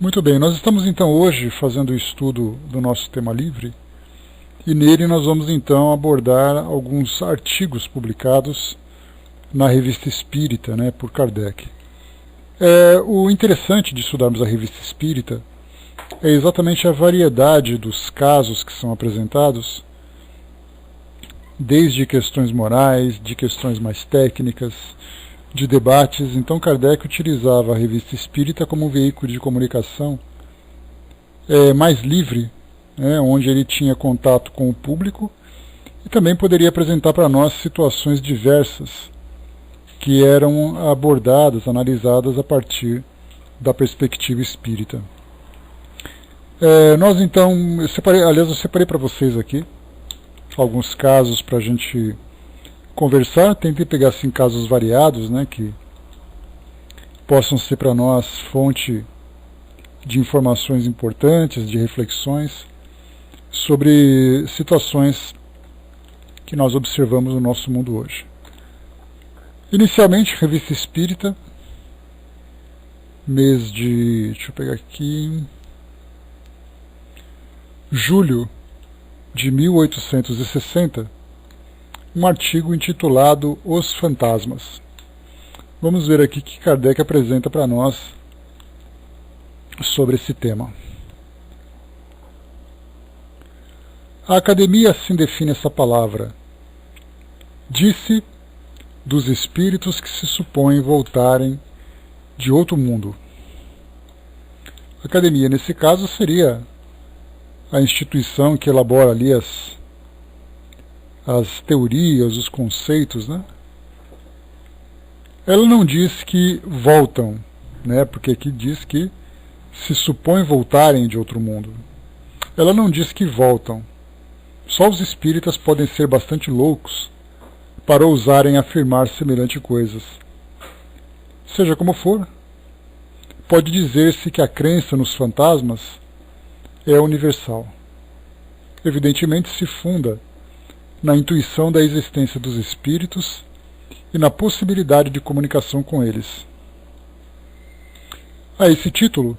Muito bem, nós estamos então hoje fazendo o estudo do nosso tema livre e nele nós vamos então abordar alguns artigos publicados na Revista Espírita, por Kardec. O interessante de estudarmos a Revista Espírita é exatamente a variedade dos casos que são apresentados, desde questões morais, de questões mais técnicas, de debates. Então Kardec utilizava a Revista Espírita como um veículo de comunicação mais livre, onde ele tinha contato com o público e também poderia apresentar para nós situações diversas que eram abordadas, analisadas a partir da perspectiva espírita. Nós então, eu separei para vocês aqui alguns casos para a gente conversar. Tentei pegar assim, casos variados, que possam ser para nós fonte de informações importantes, de reflexões sobre situações que nós observamos no nosso mundo hoje. Inicialmente, Revista Espírita, mês de, deixa eu pegar aqui, julho de 1860, um artigo intitulado Os Fantasmas. Vamos ver aqui o que Kardec apresenta para nós sobre esse tema. A Academia assim define essa palavra. Disse dos espíritos que se supõem voltarem de outro mundo. A Academia, nesse caso, seria a instituição que elabora ali as teorias, os conceitos, Ela não diz que voltam, porque aqui diz que se supõe voltarem de outro mundo. Ela não diz que voltam. Só os espíritas podem ser bastante loucos para ousarem afirmar semelhante coisas. Seja como for, pode dizer-se que a crença nos fantasmas é universal. Evidentemente se funda na intuição da existência dos espíritos e na possibilidade de comunicação com eles. A esse título,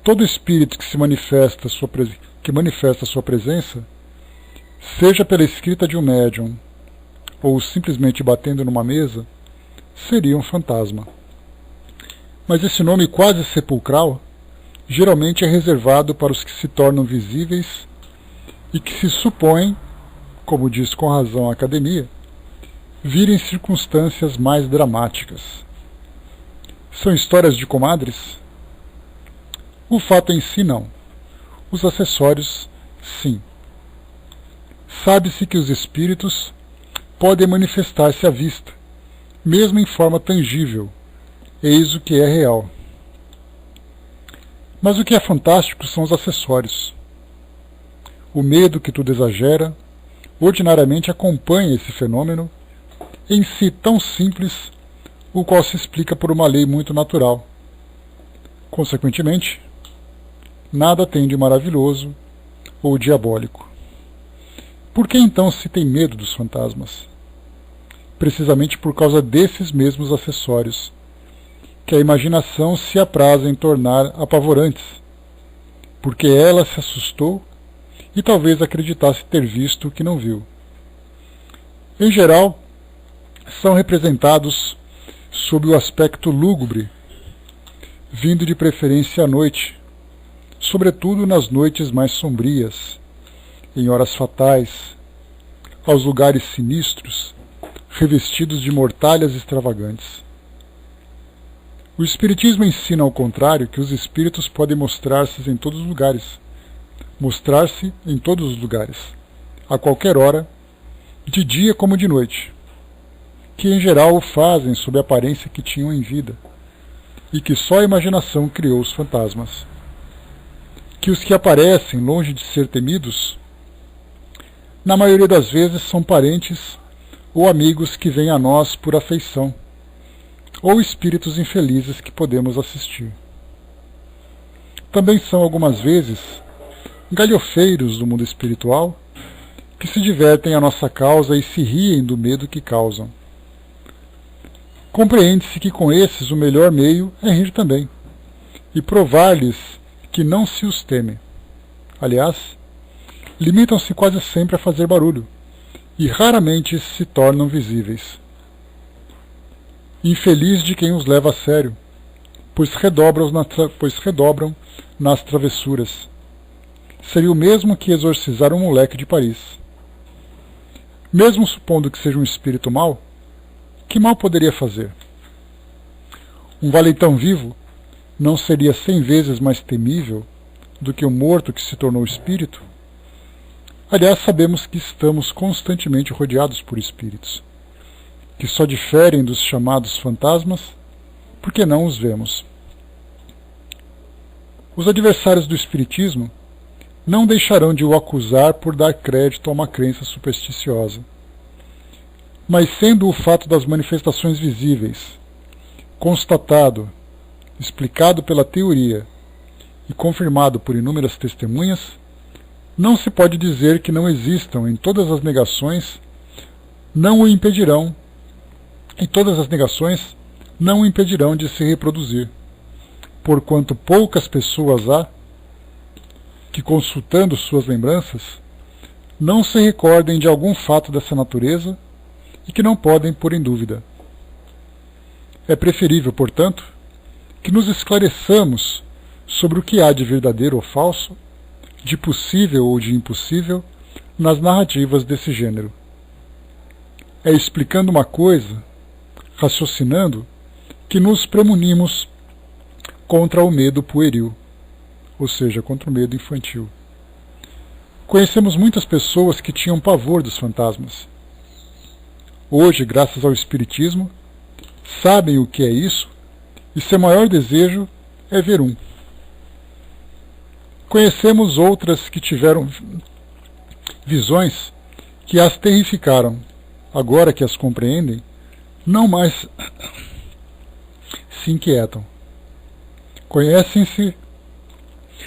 todo espírito que manifesta sua presença, seja pela escrita de um médium ou simplesmente batendo numa mesa, seria um fantasma. Mas esse nome quase sepulcral geralmente é reservado para os que se tornam visíveis e que se supõem, como diz com razão a Academia, virem circunstâncias mais dramáticas. São histórias de comadres? O fato em si não. Os acessórios, sim. Sabe-se que os espíritos podem manifestar-se à vista, mesmo em forma tangível, eis o que é real. Mas o que é fantástico são os acessórios. O medo que tudo exagera ordinariamente acompanha esse fenômeno, em si tão simples, o qual se explica por uma lei muito natural. Consequentemente, nada tem de maravilhoso ou diabólico. Por que então se tem medo dos fantasmas? Precisamente por causa desses mesmos acessórios, que a imaginação se apraz em tornar apavorantes, porque ela se assustou e talvez acreditasse ter visto o que não viu. Em geral, são representados sob o aspecto lúgubre, vindo de preferência à noite, sobretudo nas noites mais sombrias, em horas fatais, aos lugares sinistros, revestidos de mortalhas extravagantes. O Espiritismo ensina, ao contrário, que os espíritos podem mostrar-se em todos os lugares, a qualquer hora, de dia como de noite, que em geral o fazem sob a aparência que tinham em vida, e que só a imaginação criou os fantasmas. Que os que aparecem, longe de ser temidos, na maioria das vezes são parentes ou amigos que vêm a nós por afeição, ou espíritos infelizes que podemos assistir. Também são algumas vezes galhofeiros do mundo espiritual que se divertem à nossa causa e se riem do medo que causam. Compreende-se que com esses o melhor meio é rir também, e provar-lhes que não se os teme. Aliás, limitam-se quase sempre a fazer barulho, e raramente se tornam visíveis. Infeliz de quem os leva a sério, pois redobram nas travessuras. Seria o mesmo que exorcizar um moleque de Paris. Mesmo supondo que seja um espírito mau, que mal poderia fazer? Um valentão vivo não seria 100 vezes mais temível do que o morto que se tornou espírito? Aliás, sabemos que estamos constantemente rodeados por espíritos, que só diferem dos chamados fantasmas porque não os vemos. Os adversários do espiritismo não deixarão de o acusar por dar crédito a uma crença supersticiosa. Mas sendo o fato das manifestações visíveis constatado, explicado pela teoria e confirmado por inúmeras testemunhas, não se pode dizer que não existam em todas as negações, não o impedirão de se reproduzir, porquanto poucas pessoas há que, consultando suas lembranças, não se recordem de algum fato dessa natureza e que não podem pôr em dúvida. É preferível, portanto, que nos esclareçamos sobre o que há de verdadeiro ou falso, de possível ou de impossível, nas narrativas desse gênero. É explicando uma coisa, raciocinando, que nos premunimos contra o medo pueril, ou seja, contra o medo infantil. Conhecemos muitas pessoas que tinham pavor dos fantasmas. Hoje, graças ao Espiritismo, sabem o que é isso e seu maior desejo é ver um. Conhecemos outras que tiveram visões que as terrificaram. Agora que as compreendem, não mais se inquietam. Conhecem-se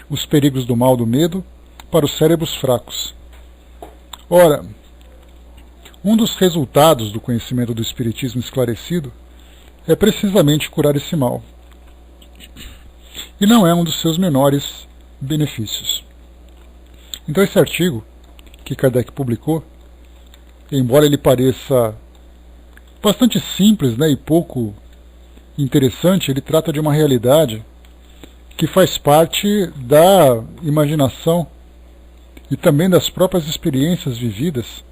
os perigos do mal do medo para os cérebros fracos. Ora, um dos resultados do conhecimento do Espiritismo esclarecido é precisamente curar esse mal. E não é um dos seus menores benefícios. Então esse artigo que Kardec publicou, embora ele pareça bastante simples, e pouco interessante, ele trata de uma realidade que faz parte da imaginação e também das próprias experiências vividas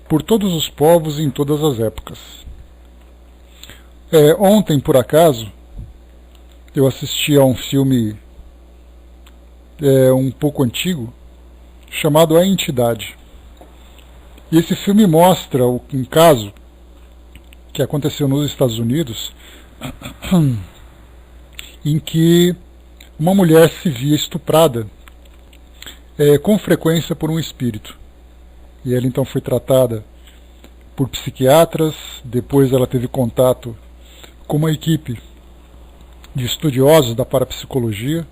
por todos os povos e em todas as épocas. Ontem, por acaso, eu assisti a um filme um pouco antigo, chamado A Entidade. E esse filme mostra um caso que aconteceu nos Estados Unidos, em que uma mulher se via estuprada com frequência por um espírito. E ela então foi tratada por psiquiatras, depois ela teve contato com uma equipe de estudiosos da parapsicologia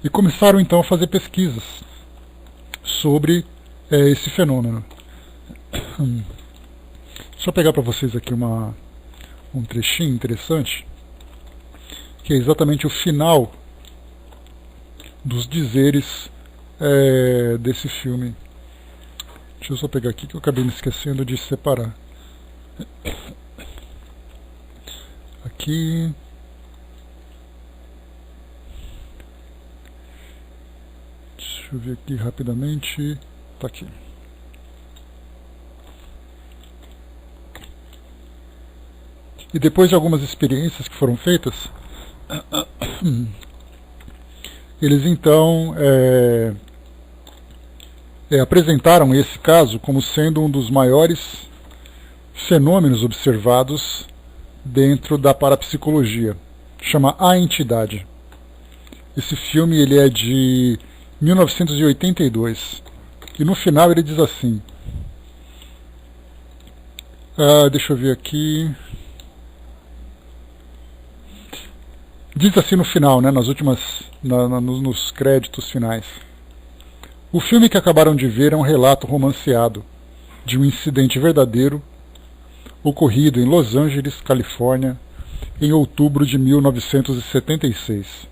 e começaram então a fazer pesquisas sobre esse fenômeno. Deixa eu pegar para vocês aqui um trechinho interessante, que é exatamente o final dos dizeres desse filme. Deixa eu só pegar aqui que eu acabei me esquecendo de separar. Aqui. Deixa eu ver aqui rapidamente. Tá aqui. E depois de algumas experiências que foram feitas, eles então apresentaram esse caso como sendo um dos maiores fenômenos observados dentro da parapsicologia. Chama A Entidade. Esse filme ele é de 1982. E no final ele diz assim... deixa eu ver aqui... Diz assim no final, nas últimas, nos créditos finais. O filme que acabaram de ver é um relato romanceado de um incidente verdadeiro ocorrido em Los Angeles, Califórnia, em outubro de 1976.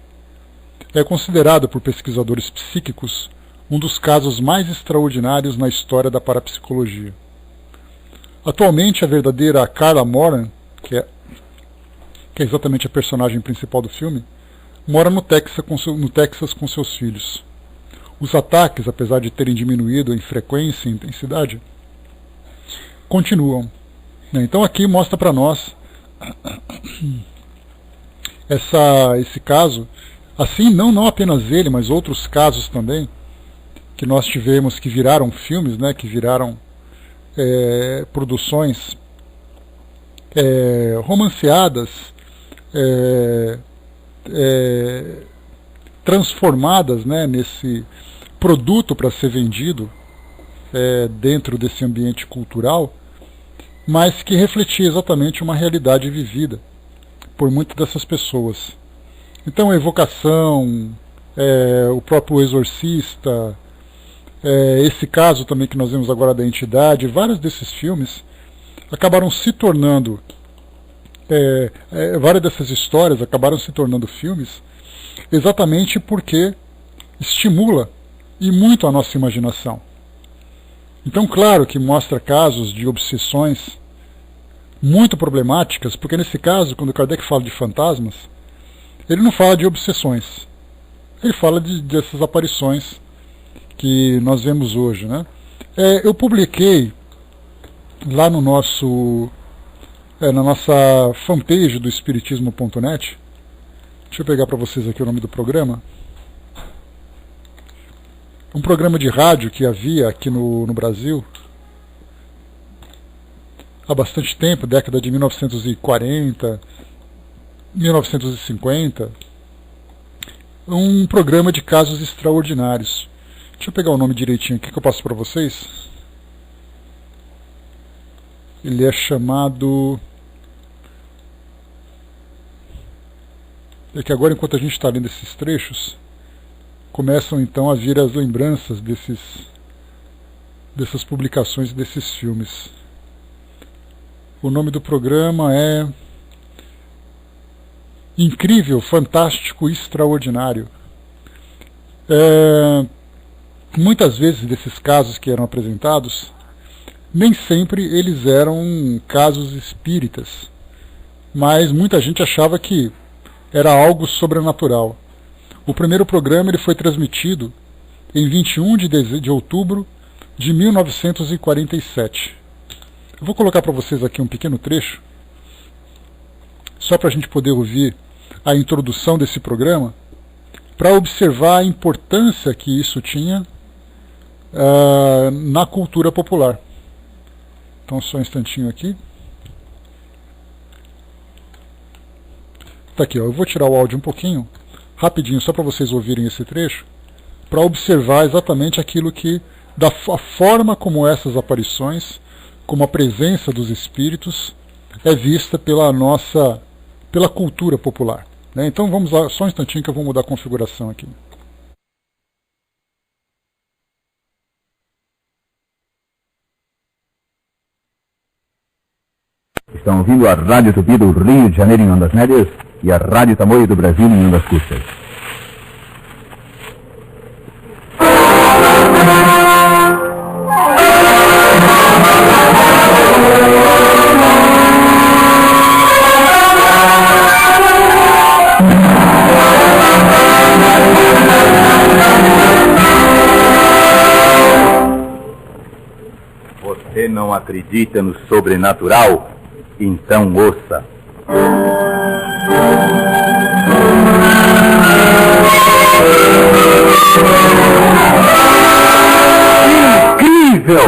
é considerado por pesquisadores psíquicos um dos casos mais extraordinários na história da parapsicologia. Atualmente, a verdadeira Carla Moran, que é exatamente a personagem principal do filme, mora no Texas com seus filhos. Os ataques, apesar de terem diminuído em frequência e intensidade, continuam. Então aqui mostra para nós esse caso, assim não apenas ele, mas outros casos também, que nós tivemos que viraram filmes, né, que viraram produções romanceadas, transformadas, né, nesse produto para ser vendido dentro desse ambiente cultural, mas que refletia exatamente uma realidade vivida por muitas dessas pessoas. Então a evocação, o próprio exorcista, esse caso também que nós vemos agora da entidade, vários desses filmes acabaram se tornando, várias dessas histórias acabaram se tornando filmes exatamente porque estimula e muito a nossa imaginação. Então, claro que mostra casos de obsessões muito problemáticas, porque nesse caso, quando Kardec fala de fantasmas, ele não fala de obsessões, ele fala dessas aparições que nós vemos hoje, né? Eu publiquei lá no na nossa fanpage do espiritismo.net, deixa eu pegar para vocês aqui o nome do programa, um programa de rádio que havia aqui no Brasil há bastante tempo, década de 1940, 1950, um programa de casos extraordinários. Deixa eu pegar o nome direitinho aqui que eu passo para vocês. Ele é chamado... É que agora, enquanto a gente está lendo esses trechos, começam então a vir as lembranças dessas publicações e desses filmes. O nome do programa é Incrível, Fantástico, Extraordinário. Muitas vezes desses casos que eram apresentados, nem sempre eles eram casos espíritas, mas muita gente achava que era algo sobrenatural. O primeiro programa ele foi transmitido em 21 de outubro de 1947. Eu vou colocar para vocês aqui um pequeno trecho, só para a gente poder ouvir a introdução desse programa, para observar a importância que isso tinha na cultura popular. Então, só um instantinho aqui. Tá aqui, ó. Eu vou tirar o áudio um pouquinho, rapidinho, só para vocês ouvirem esse trecho, para observar exatamente aquilo que, a forma como essas aparições, como a presença dos espíritos, é vista pela cultura popular, né? Então vamos lá, só um instantinho que eu vou mudar a configuração aqui. Estão ouvindo a Rádio Tupi do Rio de Janeiro em ondas médias e a Rádio Tamoio do Brasil em ondas curtas. Você não acredita no sobrenatural? Então ouça. Incrível!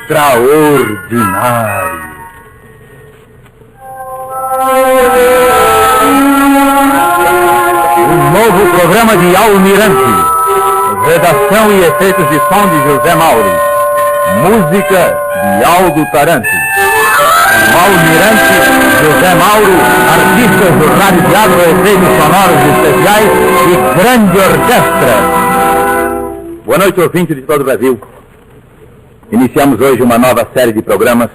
Extraordinário! Um novo programa de Almirante. Redação e efeitos de som de José Mauri. Música de Aldo Taranto. Almirante José Mauro, artistas do Rádio Teatro, efeitos sonoros especiais e grande orquestra. Boa noite, ouvintes de todo o Brasil. Iniciamos hoje uma nova série de programas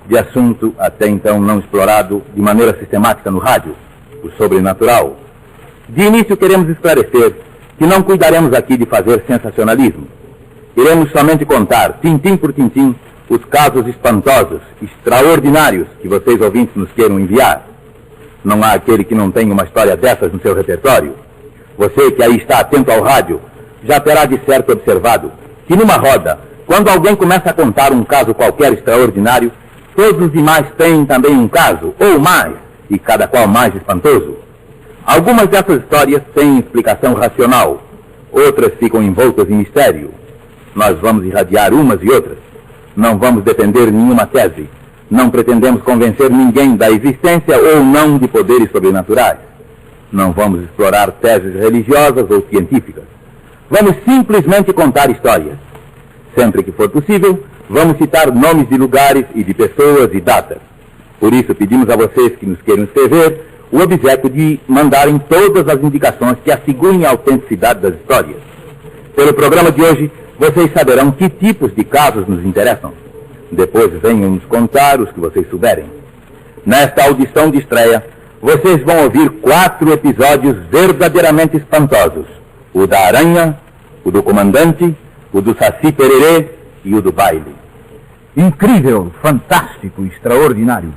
de assunto até então não explorado de maneira sistemática no rádio, o sobrenatural. De início queremos esclarecer que não cuidaremos aqui de fazer sensacionalismo. Iremos somente contar, tintim por tintim, os casos espantosos, extraordinários que vocês ouvintes nos queiram enviar. Não há aquele que não tenha uma história dessas no seu repertório. Você que aí está atento ao rádio, já terá de certo observado que numa roda, quando alguém começa a contar um caso qualquer extraordinário, todos os demais têm também um caso, ou mais, e cada qual mais espantoso. Algumas dessas histórias têm explicação racional, outras ficam envoltas em mistério. Nós vamos irradiar umas e outras. Não vamos defender nenhuma tese. Não pretendemos convencer ninguém da existência ou não de poderes sobrenaturais. Não vamos explorar teses religiosas ou científicas. Vamos simplesmente contar histórias. Sempre que for possível, vamos citar nomes de lugares e de pessoas e datas. Por isso pedimos a vocês que nos queiram escrever o obséquio de mandarem todas as indicações que assegurem a autenticidade das histórias. Pelo programa de hoje, vocês saberão que tipos de casos nos interessam. Depois venham nos contar os que vocês souberem. Nesta audição de estreia, vocês vão ouvir 4 episódios verdadeiramente espantosos. O da aranha, o do comandante, o do Saci Pererê e o do baile. Incrível, fantástico, extraordinário.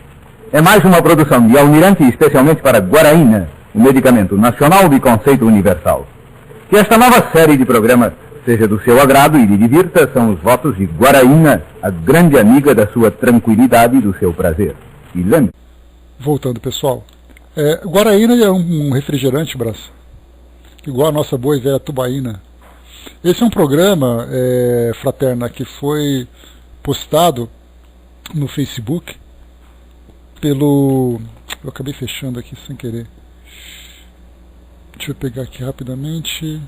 É mais uma produção de Almirante especialmente para Guaraína, o medicamento nacional de conceito universal. Que esta nova série de programas seja do seu agrado e lhe divirta, são os votos de Guaraína, a grande amiga da sua tranquilidade e do seu prazer. E lembre... Voltando, pessoal. Guaraína é um refrigerante, Braço. Igual a nossa boa e velha tubaína. Esse é um programa, fraterna, que foi postado no Facebook pelo... Eu acabei fechando aqui sem querer. Deixa eu pegar aqui rapidamente.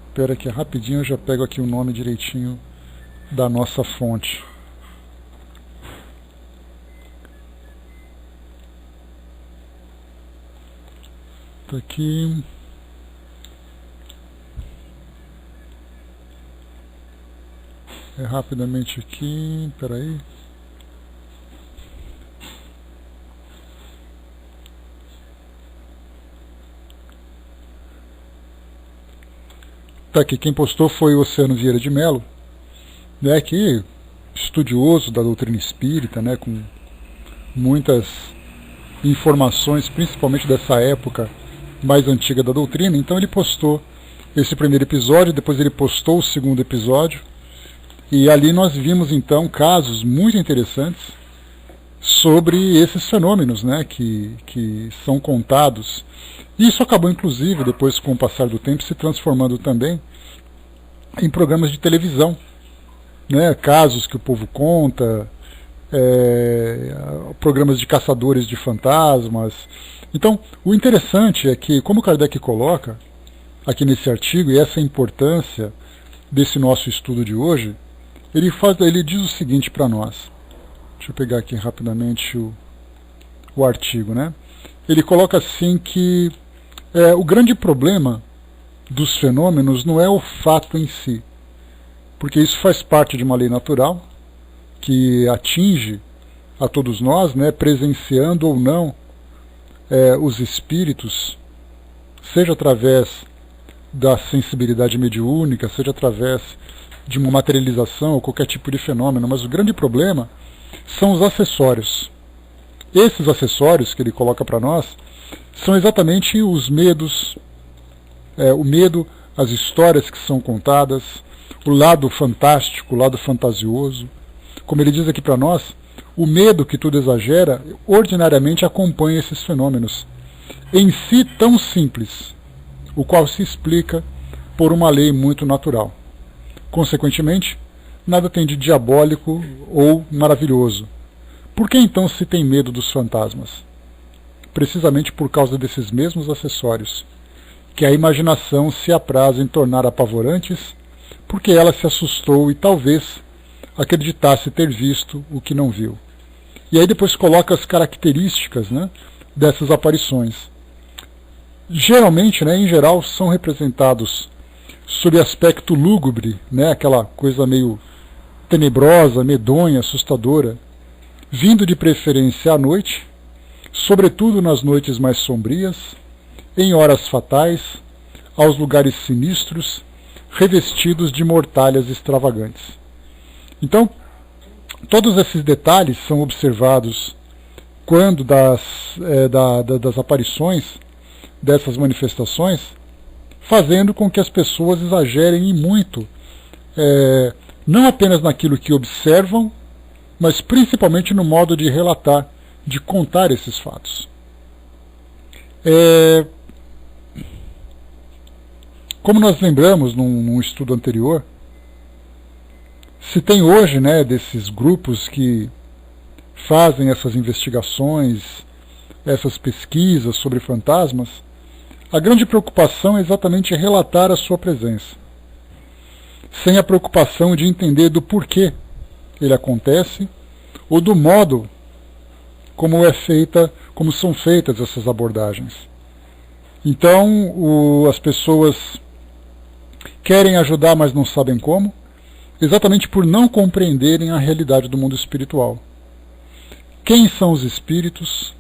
Espera aqui rapidinho, eu já pego aqui o nome direitinho da nossa fonte. Tá aqui. Rapidamente aqui, peraí. Tá aqui, quem postou foi o Oceano Vieira de Mello, né, que estudioso da doutrina espírita, né, com muitas informações, principalmente dessa época mais antiga da doutrina. Então ele postou esse primeiro episódio, depois ele postou o segundo episódio, e ali nós vimos então casos muito interessantes sobre esses fenômenos, né, que são contados. E isso acabou inclusive, depois com o passar do tempo, se transformando também em programas de televisão, né, casos que o povo conta, programas de caçadores de fantasmas. Então, o interessante é que, como Kardec coloca aqui nesse artigo, e essa é a importância desse nosso estudo de hoje, ele diz o seguinte para nós. Deixa eu pegar aqui rapidamente o artigo, né? Ele coloca assim que o grande problema dos fenômenos não é o fato em si, porque isso faz parte de uma lei natural que atinge a todos nós, né, presenciando ou não os espíritos, seja através da sensibilidade mediúnica, seja através de uma materialização ou qualquer tipo de fenômeno. Mas o grande problema são os acessórios. Esses acessórios que ele coloca para nós são exatamente os medos, o medo, as histórias que são contadas, o lado fantástico, o lado fantasioso. Como ele diz aqui para nós, o medo que tudo exagera ordinariamente acompanha esses fenômenos, em si tão simples, o qual se explica por uma lei muito natural. Consequentemente, nada tem de diabólico ou maravilhoso. Por que então se tem medo dos fantasmas? Precisamente por causa desses mesmos acessórios, que a imaginação se apraz em tornar apavorantes porque ela se assustou e talvez acreditasse ter visto o que não viu. E aí depois coloca as características, né, dessas aparições. Geralmente, né, em geral, são representados sob aspecto lúgubre, né, aquela coisa meio tenebrosa, medonha, assustadora, vindo de preferência à noite, sobretudo nas noites mais sombrias, em horas fatais, aos lugares sinistros, revestidos de mortalhas extravagantes. Então, todos esses detalhes são observados quando das aparições, dessas manifestações, fazendo com que as pessoas exagerem e muito, não apenas naquilo que observam, mas principalmente no modo de relatar, de contar esses fatos. Como nós lembramos num estudo anterior, se tem hoje, né, desses grupos que fazem essas investigações, essas pesquisas sobre fantasmas, a grande preocupação é exatamente relatar a sua presença, sem a preocupação de entender do porquê ele acontece ou do modo como são feitas essas abordagens. Então, as pessoas querem ajudar, mas não sabem como, exatamente por não compreenderem a realidade do mundo espiritual. Quem são os espíritos?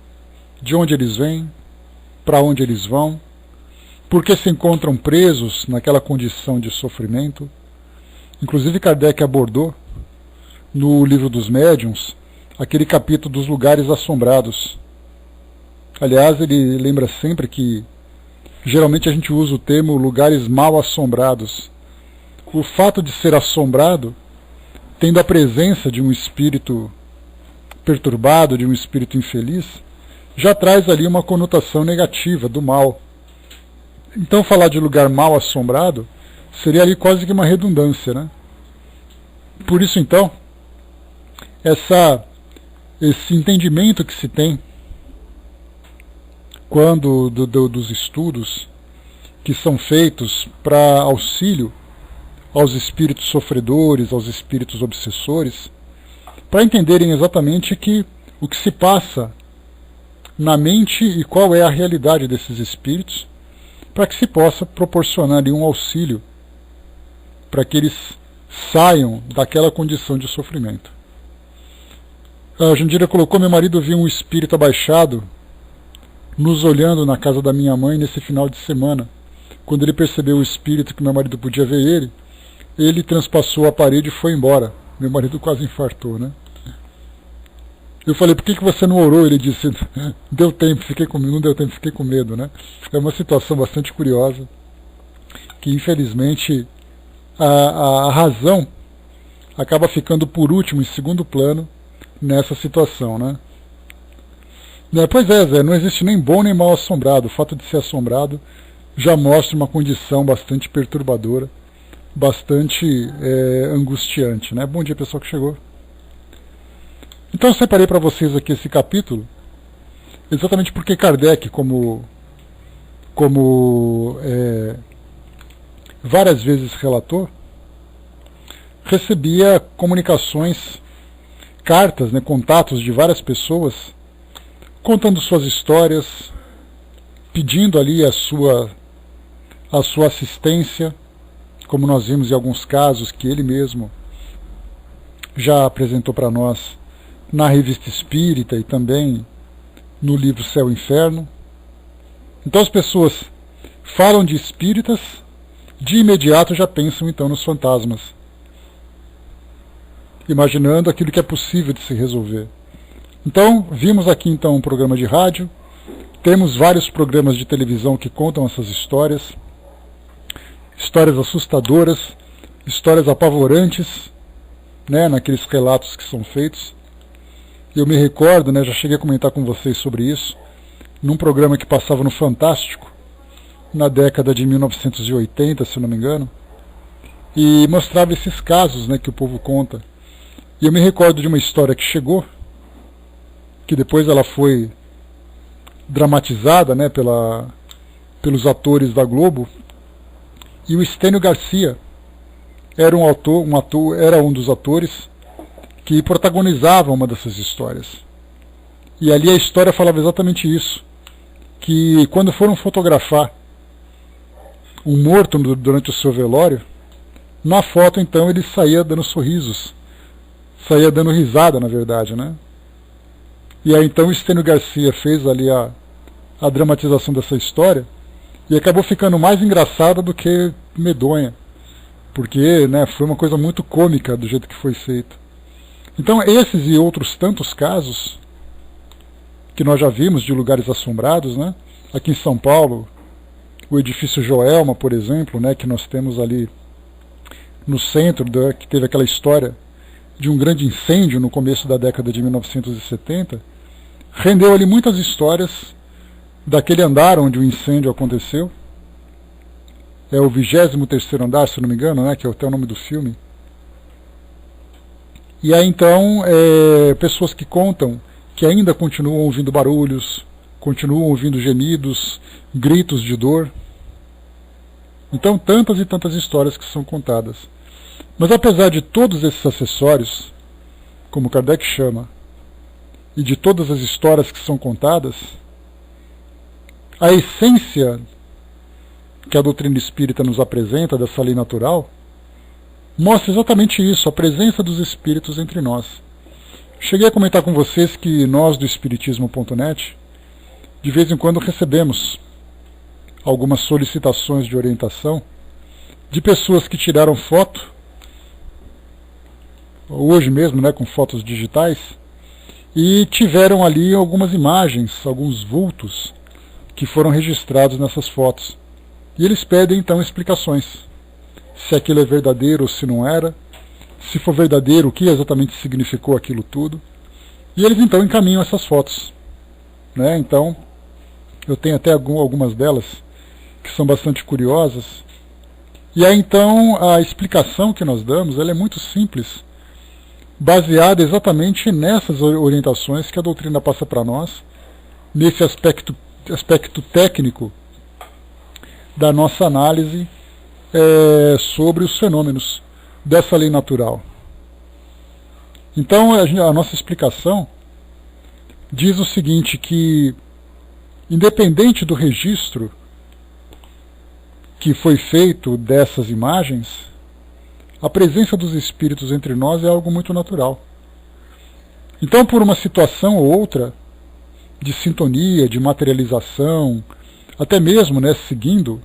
De onde eles vêm? Para onde eles vão? Por que se encontram presos naquela condição de sofrimento? Inclusive Kardec abordou, no Livro dos Médiuns, aquele capítulo dos lugares assombrados. Aliás, ele lembra sempre que geralmente a gente usa o termo lugares mal assombrados. O fato de ser assombrado, tendo a presença de um espírito perturbado, de um espírito infeliz, já traz ali uma conotação negativa do mal. Então falar de lugar mal assombrado seria ali quase que uma redundância, né? Por isso então, esse entendimento que se tem quando dos estudos que são feitos para auxílio aos espíritos sofredores, aos espíritos obsessores, para entenderem exatamente o que se passa na mente e qual é a realidade desses espíritos, para que se possa proporcionar ali um auxílio para que eles saiam daquela condição de sofrimento. A Jandira colocou: meu marido viu um espírito abaixado nos olhando na casa da minha mãe nesse final de semana. Quando ele percebeu o espírito, que meu marido podia ver ele transpassou a parede e foi embora. Meu marido quase infartou, né? Eu falei: por que você não orou? Ele disse: deu tempo, não deu tempo, fiquei com medo, né? É uma situação bastante curiosa, que infelizmente a razão acaba ficando por último, em segundo plano, nessa situação, né? Pois é, Zé, não existe nem bom nem mal assombrado. O fato de ser assombrado já mostra uma condição bastante perturbadora, bastante angustiante, né? Bom dia, pessoal que chegou. Então eu separei para vocês aqui esse capítulo, exatamente porque Kardec, como várias vezes relatou, recebia comunicações, cartas, né, contatos de várias pessoas, contando suas histórias, pedindo ali a sua assistência, como nós vimos em alguns casos que ele mesmo já apresentou para nós na Revista Espírita e também no livro Céu e Inferno. Então as pessoas falam de espíritas, de imediato já pensam então nos fantasmas, imaginando aquilo que é possível de se resolver. Então, vimos aqui então um programa de rádio, temos vários programas de televisão que contam essas histórias assustadoras, histórias apavorantes, né, naqueles relatos que são feitos. Eu me recordo, né, já cheguei a comentar com vocês sobre isso, num programa que passava no Fantástico, na década de 1980, se não me engano, e mostrava esses casos, né, que o povo conta. E eu me recordo de uma história que chegou, que depois ela foi dramatizada, né, pelos atores da Globo, e o Estênio Garcia era um dos atores que protagonizava uma dessas histórias. E ali a história falava exatamente isso, que quando foram fotografar um morto durante o seu velório, na foto então ele saía dando sorrisos, saía dando risada, na verdade, né? E aí então o Stênio Garcia fez ali a dramatização dessa história e acabou ficando mais engraçada do que medonha, porque, né, foi uma coisa muito cômica do jeito que foi feito. Então esses e outros tantos casos que nós já vimos de lugares assombrados, né? Aqui em São Paulo, o edifício Joelma, por exemplo, né, que nós temos ali no centro, que teve aquela história de um grande incêndio no começo da década de 1970, rendeu ali muitas histórias daquele andar onde o incêndio aconteceu. É o 23º andar, se não me engano, né, que é até o nome do filme. E aí então, pessoas que contam que ainda continuam ouvindo barulhos, continuam ouvindo gemidos, gritos de dor. Então, tantas e tantas histórias que são contadas. Mas apesar de todos esses acessórios, como Kardec chama, e de todas as histórias que são contadas, a essência que a doutrina espírita nos apresenta dessa lei natural mostra exatamente isso, a presença dos espíritos entre nós. Cheguei a comentar com vocês que nós do Espiritismo.net de vez em quando recebemos algumas solicitações de orientação de pessoas que tiraram foto, hoje mesmo, né, com fotos digitais, e tiveram ali algumas imagens, alguns vultos que foram registrados nessas fotos. E eles pedem então explicações, se aquilo é verdadeiro ou se não era, se for verdadeiro, o que exatamente significou aquilo tudo. E eles então encaminham essas fotos, né? Então, eu tenho até algumas delas que são bastante curiosas. E aí então a explicação que nós damos, ela é muito simples, baseada exatamente nessas orientações que a doutrina passa para nós, nesse aspecto técnico da nossa análise sobre os fenômenos dessa lei natural. Então a nossa explicação diz o seguinte, que independente do registro que foi feito dessas imagens, a presença dos espíritos entre nós é algo muito natural. Então, por uma situação ou outra de sintonia, de materialização, até mesmo, né, seguindo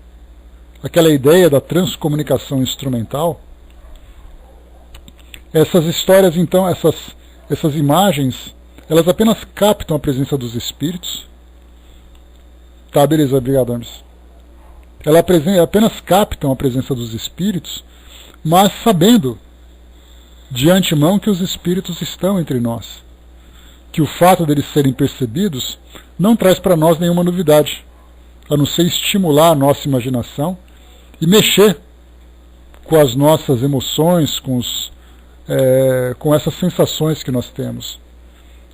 aquela ideia da transcomunicação instrumental, essas histórias, então, essas imagens, elas apenas captam a presença dos espíritos. Tá, beleza, obrigado, Anderson. Elas apenas captam a presença dos espíritos, mas sabendo de antemão que os espíritos estão entre nós, que o fato deles serem percebidos não traz para nós nenhuma novidade, a não ser estimular a nossa imaginação e mexer com as nossas emoções, com essas sensações que nós temos.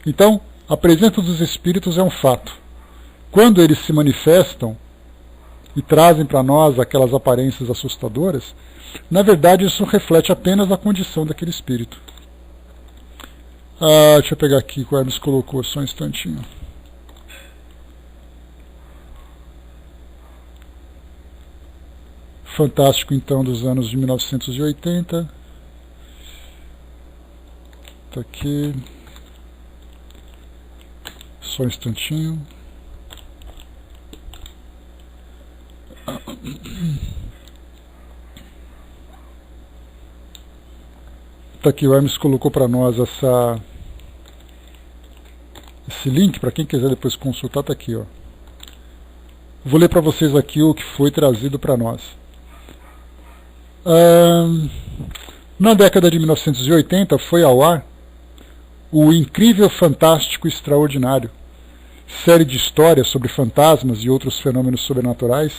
Então, a presença dos espíritos é um fato. Quando eles se manifestam e trazem para nós aquelas aparências assustadoras, na verdade isso reflete apenas a condição daquele espírito. Deixa eu pegar aqui o que o Hermes colocou, só um instantinho. Fantástico, então, dos anos de 1980. Tá aqui. Só um instantinho. Tá aqui, o Hermes colocou para nós esse link, para quem quiser depois consultar, tá aqui, ó. Vou ler para vocês aqui o que foi trazido para nós. Na década de 1980 foi ao ar o Incrível, Fantástico, Extraordinário, série de histórias sobre fantasmas e outros fenômenos sobrenaturais,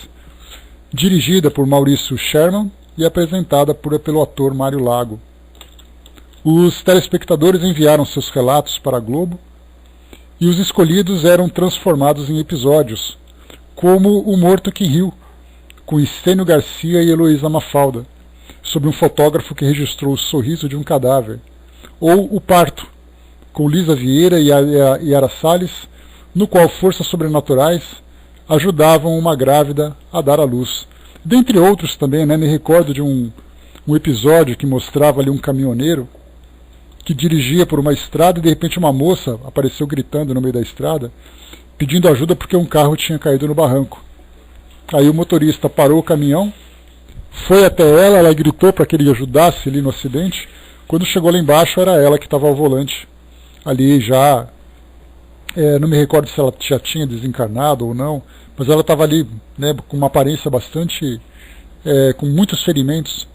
dirigida por Maurício Sherman e apresentada pelo ator Mário Lago. Os telespectadores enviaram seus relatos para a Globo e os escolhidos eram transformados em episódios, como O Morto que Riu, com Stênio Garcia e Heloísa Mafalda, sobre um fotógrafo que registrou o sorriso de um cadáver, ou O Parto, com Lisa Vieira e Yara Salles, no qual forças sobrenaturais ajudavam uma grávida a dar à luz. Dentre outros também, né, me recordo de um episódio que mostrava ali um caminhoneiro que dirigia por uma estrada e de repente uma moça apareceu gritando no meio da estrada, pedindo ajuda porque um carro tinha caído no barranco. Aí o motorista parou o caminhão, foi até ela gritou para que ele ajudasse ali no acidente. Quando chegou lá embaixo era ela que estava ao volante, ali já, não me recordo se ela já tinha desencarnado ou não, mas ela estava ali, né, com uma aparência bastante, com muitos ferimentos.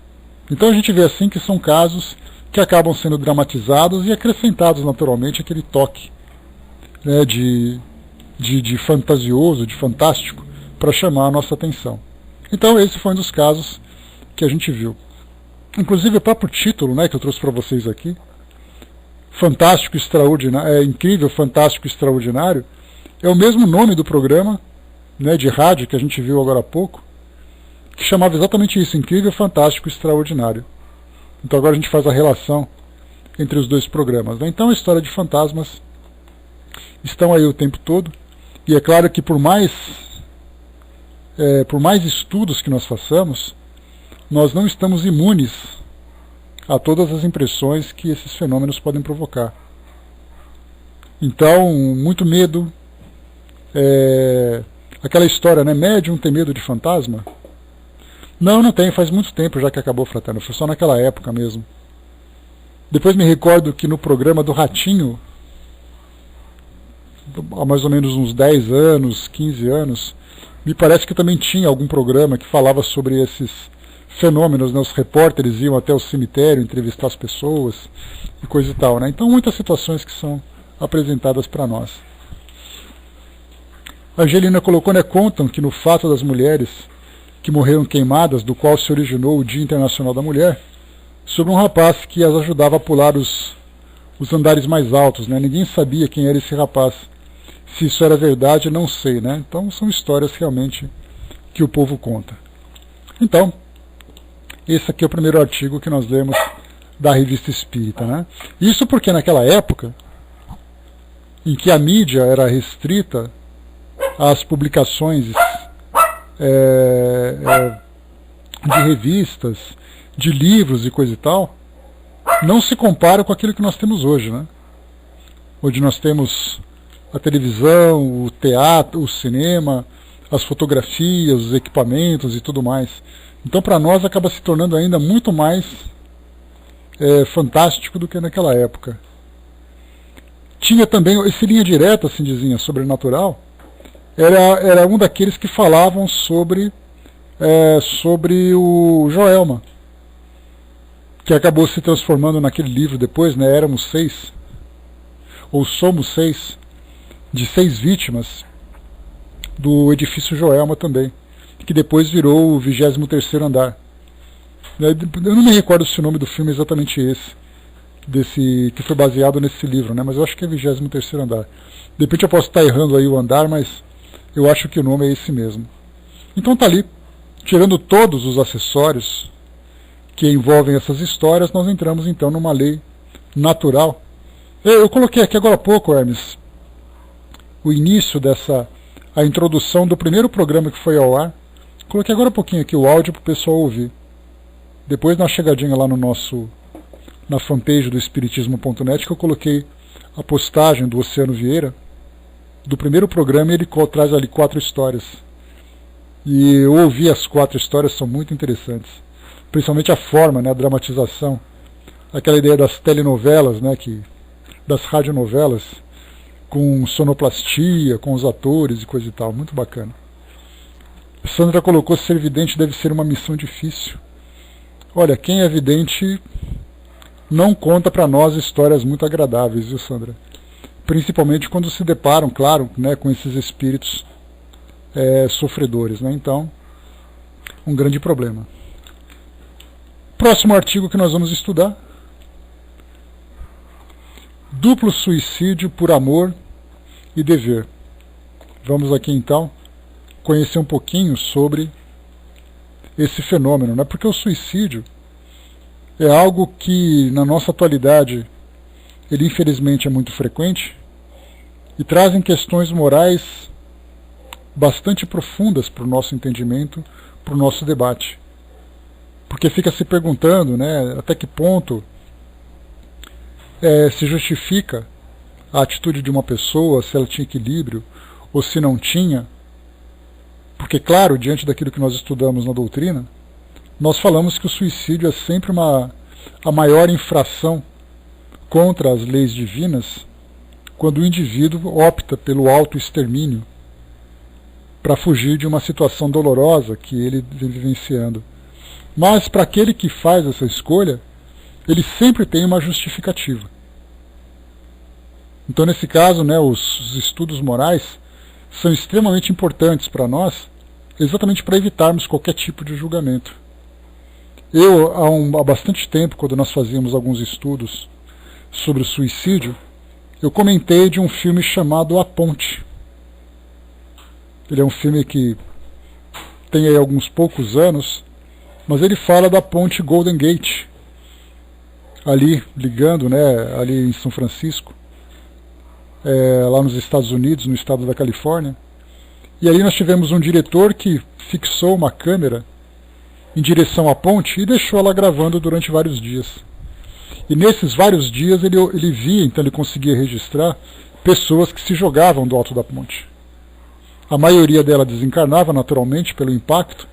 Então a gente vê assim que são casos que acabam sendo dramatizados e acrescentados naturalmente aquele toque, né, de fantasioso, de fantástico, para chamar a nossa atenção. Então esse foi um dos casos que a gente viu. Inclusive o próprio título, né, que eu trouxe para vocês aqui, Fantástico Extraordinário, Incrível, Fantástico Extraordinário, é o mesmo nome do programa, né, de rádio que a gente viu agora há pouco, que chamava exatamente isso, Incrível, Fantástico Extraordinário. Então agora a gente faz a relação entre os dois programas, né? Então a história de fantasmas estão aí o tempo todo, e é claro que por mais estudos que nós façamos, nós não estamos imunes a todas as impressões que esses fenômenos podem provocar. Então, muito medo, aquela história, né? Médium tem medo de fantasma? Não tem, faz muito tempo já que acabou, fraterno, foi só naquela época mesmo. Depois me recordo que no programa do Ratinho, há mais ou menos uns 10 anos, 15 anos, me parece que também tinha algum programa que falava sobre esses fenômenos, né? Os repórteres iam até o cemitério entrevistar as pessoas e coisa e tal, né? Então muitas situações que são apresentadas para nós. A Angelina colocou, né, contam que no fato das mulheres que morreram queimadas, do qual se originou o Dia Internacional da Mulher, sobre um rapaz que as ajudava a pular os andares mais altos, né? Ninguém sabia quem era esse rapaz. Se isso era verdade, não sei, né? Então são histórias realmente que o povo conta. Então, esse aqui é o primeiro artigo que nós lemos da Revista Espírita, né? Isso porque naquela época, em que a mídia era restrita às publicações de revistas, de livros e coisa e tal, não se compara com aquilo que nós temos hoje, né? Onde nós temos a televisão, o teatro, o cinema, as fotografias, os equipamentos e tudo mais. Então para nós acaba se tornando ainda muito mais fantástico do que naquela época. Tinha também esse Linha Direta, assim dizinha, sobrenatural, era um daqueles que falavam sobre o Joelma, que acabou se transformando naquele livro depois, né? Éramos 6, ou Somos 6, de 6 vítimas do edifício Joelma também, que depois virou o 23º andar. Eu não me recordo se o nome do filme é exatamente esse, que foi baseado nesse livro, né? Mas eu acho que é 23º andar. De repente eu posso estar errando aí o andar, mas eu acho que o nome é esse mesmo. Então tá ali, tirando todos os acessórios que envolvem essas histórias, nós entramos então numa lei natural. Eu coloquei aqui agora há pouco, Hermes, o início a introdução do primeiro programa que foi ao ar. Coloquei agora há pouquinho aqui o áudio para o pessoal ouvir. Depois, na chegadinha lá na fanpage do Espiritismo.net, que eu coloquei a postagem do Oceano Vieira, do primeiro programa, e ele traz ali 4 histórias. E eu ouvi as 4 histórias, são muito interessantes. Principalmente a forma, né, a dramatização. Aquela ideia das telenovelas, né, das radionovelas, com sonoplastia, com os atores e coisa e tal. Muito bacana. Sandra colocou: ser vidente deve ser uma missão difícil. Olha, quem é vidente não conta para nós histórias muito agradáveis, viu, Sandra? Principalmente quando se deparam, claro, né, com esses espíritos sofredores, né? Então, um grande problema. Próximo artigo que nós vamos estudar: duplo suicídio por amor e dever. Vamos aqui então conhecer um pouquinho sobre esse fenômeno, né? Porque o suicídio é algo que na nossa atualidade ele infelizmente é muito frequente e trazem questões morais bastante profundas para o nosso entendimento, para o nosso debate. Porque fica se perguntando, né, até que ponto se justifica a atitude de uma pessoa, se ela tinha equilíbrio ou se não tinha. Porque, claro, diante daquilo que nós estudamos na doutrina, nós falamos que o suicídio é sempre a maior infração contra as leis divinas, quando o indivíduo opta pelo autoextermínio para fugir de uma situação dolorosa que ele vem vivenciando. Mas para aquele que faz essa escolha, ele sempre tem uma justificativa. Então, nesse caso, né, os estudos morais são extremamente importantes para nós, exatamente para evitarmos qualquer tipo de julgamento. Eu, há bastante tempo, quando nós fazíamos alguns estudos sobre o suicídio, eu comentei de um filme chamado A Ponte. Ele é um filme que tem aí alguns poucos anos, mas ele fala da ponte Golden Gate, ali ligando, né, ali em São Francisco, lá nos Estados Unidos, no estado da Califórnia. E ali nós tivemos um diretor que fixou uma câmera em direção à ponte e deixou ela gravando durante vários dias. E nesses vários dias ele via, então ele conseguia registrar pessoas que se jogavam do alto da ponte. A maioria dela desencarnava naturalmente pelo impacto,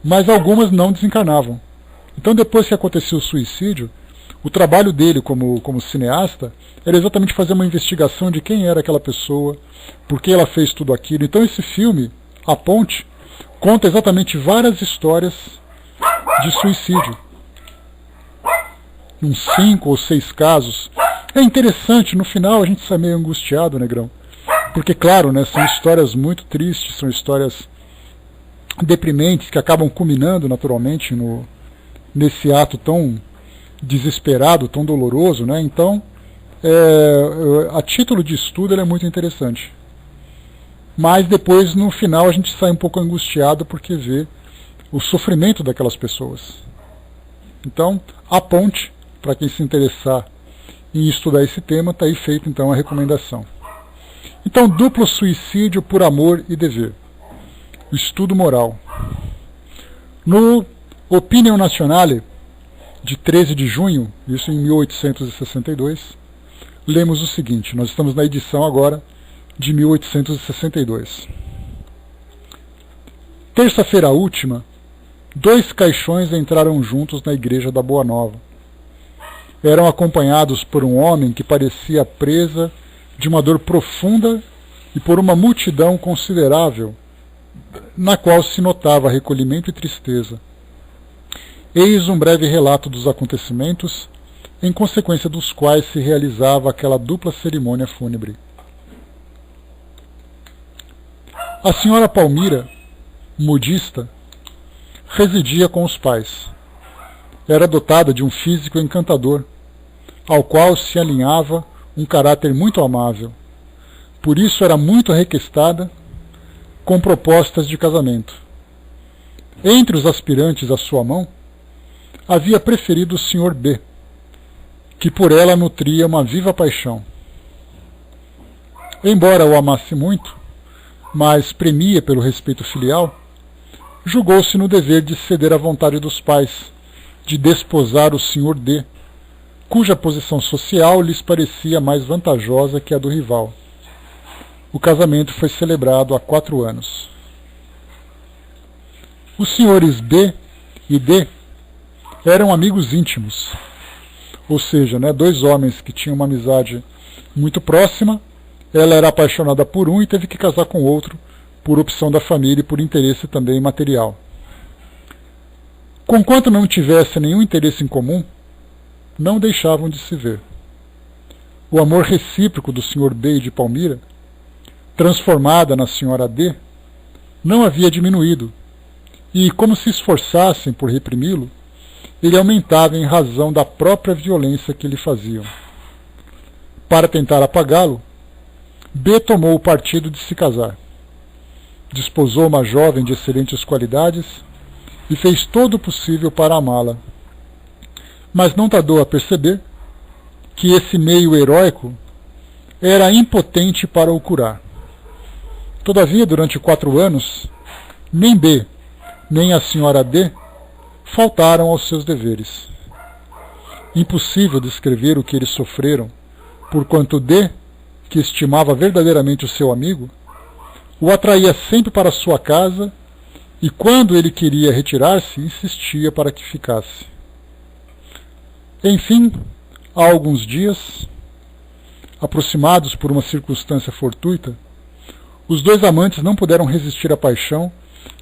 mas algumas não desencarnavam. Então, depois que aconteceu o suicídio, o trabalho dele como cineasta era exatamente fazer uma investigação de quem era aquela pessoa, por que ela fez tudo aquilo. Então esse filme, A Ponte, conta exatamente várias histórias de suicídio. Uns 5 ou 6 casos. É interessante, no final a gente sai meio angustiado, Negrão. Porque, claro, né, são histórias muito tristes, são histórias deprimentes que acabam culminando naturalmente nesse ato tão desesperado, tão doloroso, né? Então, a título de estudo ele é muito interessante. Mas depois, no final, a gente sai um pouco angustiado porque vê o sofrimento daquelas pessoas. Então, A Ponte, para quem se interessar em estudar esse tema, está aí feita então a recomendação. Então, duplo suicídio por amor e dever. O estudo moral. No Opinião Nationale, de 13 de junho, isso em 1862, lemos o seguinte, nós estamos na edição agora de 1862. Terça-feira última, 2 caixões entraram juntos na igreja da Boa Nova. Eram acompanhados por um homem que parecia presa de uma dor profunda e por uma multidão considerável, na qual se notava recolhimento e tristeza. Eis um breve relato dos acontecimentos, em consequência dos quais se realizava aquela dupla cerimônia fúnebre. A senhora Palmira, modista, residia com os pais. Era dotada de um físico encantador, ao qual se alinhava um caráter muito amável. Por isso era muito requestada com propostas de casamento. Entre os aspirantes à sua mão, havia preferido o Sr. B, que por ela nutria uma viva paixão. Embora o amasse muito, mas premia pelo respeito filial, julgou-se no dever de ceder à vontade dos pais, de desposar o Sr. D, cuja posição social lhes parecia mais vantajosa que a do rival. O casamento foi celebrado há 4 anos. Os senhores B e D eram amigos íntimos, ou seja, né, 2 homens que tinham uma amizade muito próxima. Ela era apaixonada por um e teve que casar com outro por opção da família e por interesse também material. Conquanto não tivesse nenhum interesse em comum, não deixavam de se ver. O amor recíproco do Sr. B e de Palmira, transformada na Sra. D, não havia diminuído, e, como se esforçassem por reprimi-lo, ele aumentava em razão da própria violência que lhe faziam. Para tentar apagá-lo, B tomou o partido de se casar. Desposou uma jovem de excelentes qualidades e fez todo o possível para amá-la. mas não tardou a perceber que esse meio heróico era impotente para o curar. Todavia, durante 4 anos, nem B, nem a senhora D faltaram aos seus deveres. Impossível descrever o que eles sofreram, porquanto D, que estimava verdadeiramente o seu amigo, o atraía sempre para sua casa e, quando ele queria retirar-se, insistia para que ficasse. Enfim, há alguns dias, aproximados por uma circunstância fortuita, os 2 amantes não puderam resistir à paixão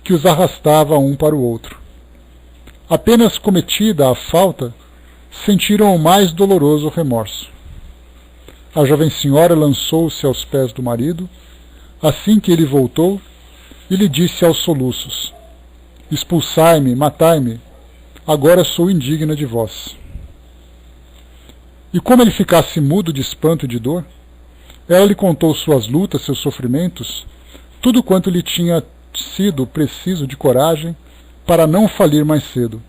que os arrastava um para o outro. Apenas cometida a falta, sentiram o mais doloroso remorso. A jovem senhora lançou-se aos pés do marido, assim que ele voltou, e lhe disse aos soluços: expulsai-me, matai-me, agora sou indigna de vós. E como ele ficasse mudo de espanto e de dor, ela lhe contou suas lutas, seus sofrimentos, tudo quanto lhe tinha sido preciso de coragem para não falir mais cedo.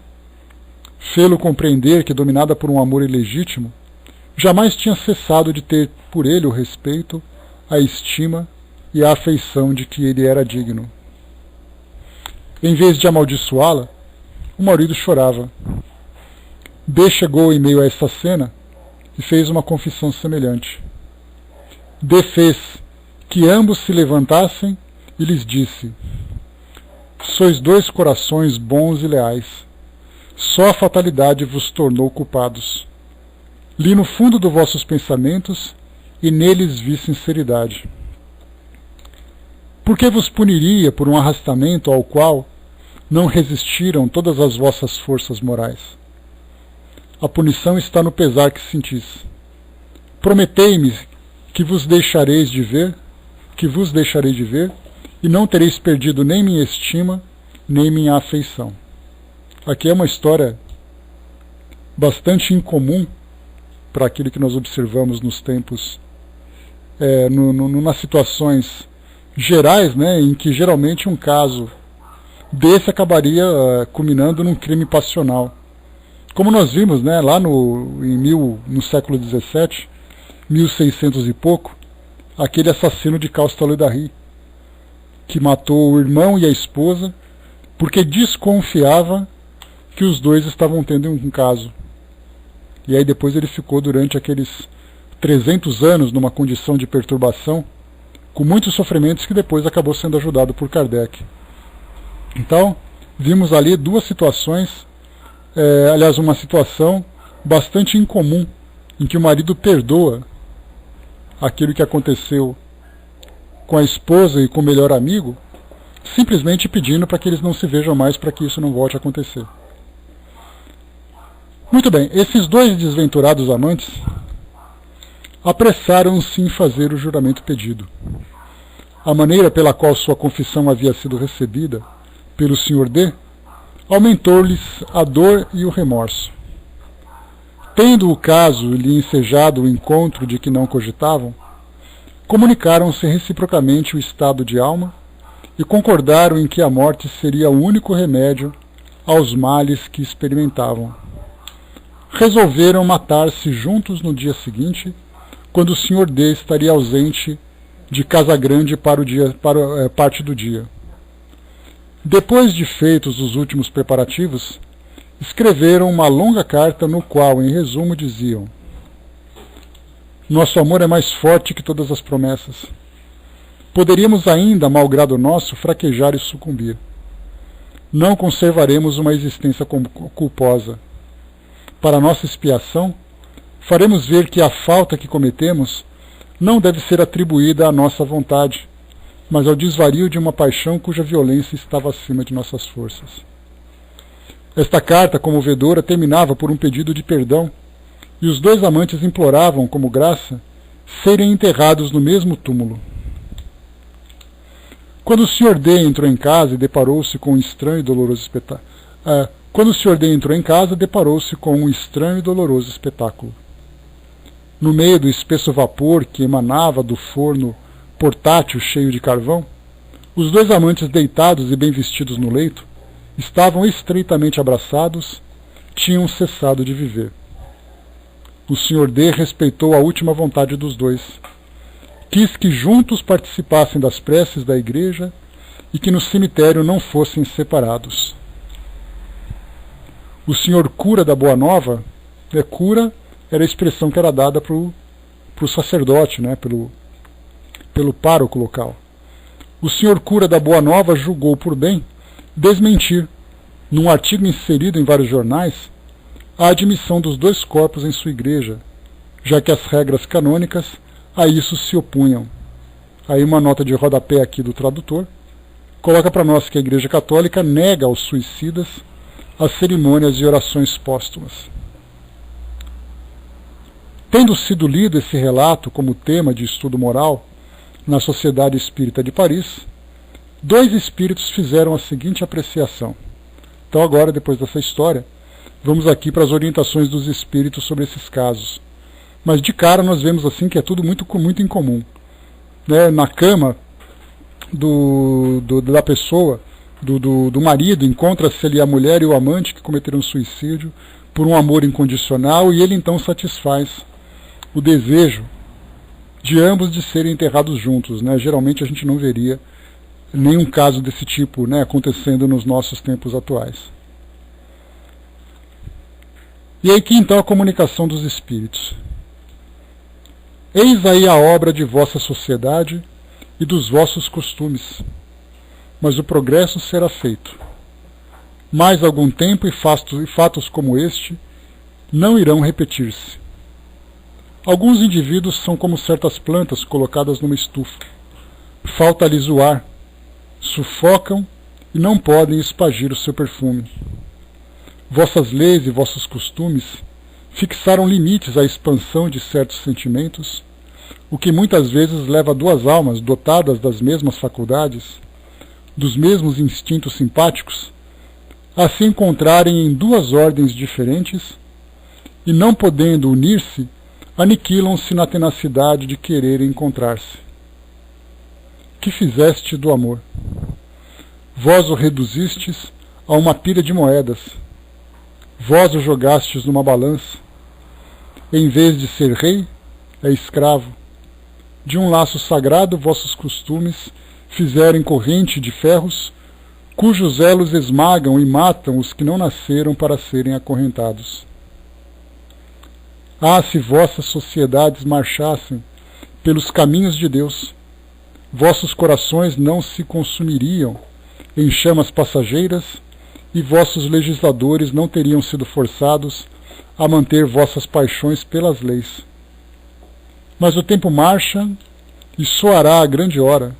Fê-lo compreender que, dominada por um amor ilegítimo, jamais tinha cessado de ter por ele o respeito, a estima e a afeição de que ele era digno. Em vez de amaldiçoá-la, o marido chorava. B chegou em meio a essa cena e fez uma confissão semelhante. D fez que ambos se levantassem e lhes disse: sois 2 corações bons e leais. Só a fatalidade vos tornou culpados. Li no fundo dos vossos pensamentos e neles vi sinceridade. Por que vos puniria por um arrastamento ao qual não resistiram todas as vossas forças morais? A punição está no pesar que sentis. Prometei-me que vos deixarei de ver, e não tereis perdido nem minha estima, nem minha afeição. Aqui é uma história bastante incomum para aquilo que nós observamos nos tempos, nas situações gerais, né, em que geralmente um caso desse acabaria culminando num crime passional. Como nós vimos, né, lá no século XVII, 1600 e pouco, aquele assassino de Castello-d'Ary, que matou o irmão e a esposa porque desconfiava que os 2 estavam tendo um caso. E aí depois ele ficou durante aqueles 300 anos numa condição de perturbação, com muitos sofrimentos, que depois acabou sendo ajudado por Kardec. Então, vimos ali 2 situações, aliás, uma situação bastante incomum, em que o marido perdoa aquilo que aconteceu com a esposa e com o melhor amigo, simplesmente pedindo para que eles não se vejam mais, para que isso não volte a acontecer. Muito bem, esses 2 desventurados amantes apressaram-se em fazer o juramento pedido. A maneira pela qual sua confissão havia sido recebida pelo Sr. D aumentou-lhes a dor e o remorso. Tendo o caso lhe ensejado o encontro de que não cogitavam, comunicaram-se reciprocamente o estado de alma e concordaram em que a morte seria o único remédio aos males que experimentavam. Resolveram matar-se juntos no dia seguinte, quando o Sr. D estaria ausente de Casa Grande para parte do dia. Depois de feitos os últimos preparativos, escreveram uma longa carta no qual, em resumo, diziam: nosso amor é mais forte que todas as promessas. Poderíamos ainda, malgrado nosso, fraquejar e sucumbir. Não conservaremos uma existência culposa. Para nossa expiação, faremos ver que a falta que cometemos não deve ser atribuída à nossa vontade, mas ao desvario de uma paixão cuja violência estava acima de nossas forças. Esta carta comovedora terminava por um pedido de perdão, e os 2 amantes imploravam, como graça, serem enterrados no mesmo túmulo. Quando o Sr. D entrou em casa e deparou-se com um estranho e doloroso espetáculo. No meio do espesso vapor que emanava do forno portátil cheio de carvão, os 2 amantes, deitados e bem vestidos no leito, estavam estreitamente abraçados, tinham cessado de viver. O Sr. D respeitou a última vontade dos dois. Quis que juntos participassem das preces da igreja e que no cemitério não fossem separados. O Sr. Cura da Boa Nova, cura era a expressão que era dada para o sacerdote, pelo pároco local. O Sr. Cura da Boa Nova julgou por bem desmentir, num artigo inserido em vários jornais, a admissão dos dois corpos em sua igreja, já que as regras canônicas a isso se opunham. Aí uma nota de rodapé aqui do tradutor coloca para nós que a Igreja Católica nega aos suicidas as cerimônias e orações póstumas. Tendo sido lido esse relato como tema de estudo moral na Sociedade Espírita de Paris, 2 espíritos fizeram a seguinte apreciação. Então agora, depois dessa história, vamos aqui para as orientações dos espíritos sobre esses casos. Mas de cara nós vemos assim que é tudo muito incomum. Na cama da pessoa, do marido, encontra-se ali a mulher e o amante que cometeram suicídio por um amor incondicional, e ele então satisfaz o desejo de ambos de serem enterrados juntos. Geralmente a gente não veria nenhum caso desse tipo acontecendo nos nossos tempos atuais. E aqui então a comunicação dos espíritos. Eis aí a obra de vossa sociedade e dos vossos costumes, mas o progresso será feito. Mais algum tempo e fatos como este não irão repetir-se. Alguns indivíduos são como certas plantas colocadas numa estufa. Falta-lhes o ar, sufocam e não podem espagir o seu perfume. Vossas leis e vossos costumes fixaram limites à expansão de certos sentimentos, o que muitas vezes leva 2 almas dotadas das mesmas faculdades, dos mesmos instintos simpáticos, a se encontrarem em 2 ordens diferentes e, não podendo unir-se, aniquilam-se na tenacidade de querer encontrar-se. Que fizeste do amor? Vós o reduzistes a uma pilha de moedas. Vós o jogastes numa balança. Em vez de ser rei, é escravo. De um laço sagrado vossos costumes fizeram corrente de ferros, cujos elos esmagam e matam os que não nasceram para serem acorrentados. Ah, se vossas sociedades marchassem pelos caminhos de Deus, vossos corações não se consumiriam em chamas passageiras e vossos legisladores não teriam sido forçados a manter vossas paixões pelas leis. Mas o tempo marcha e soará a grande hora,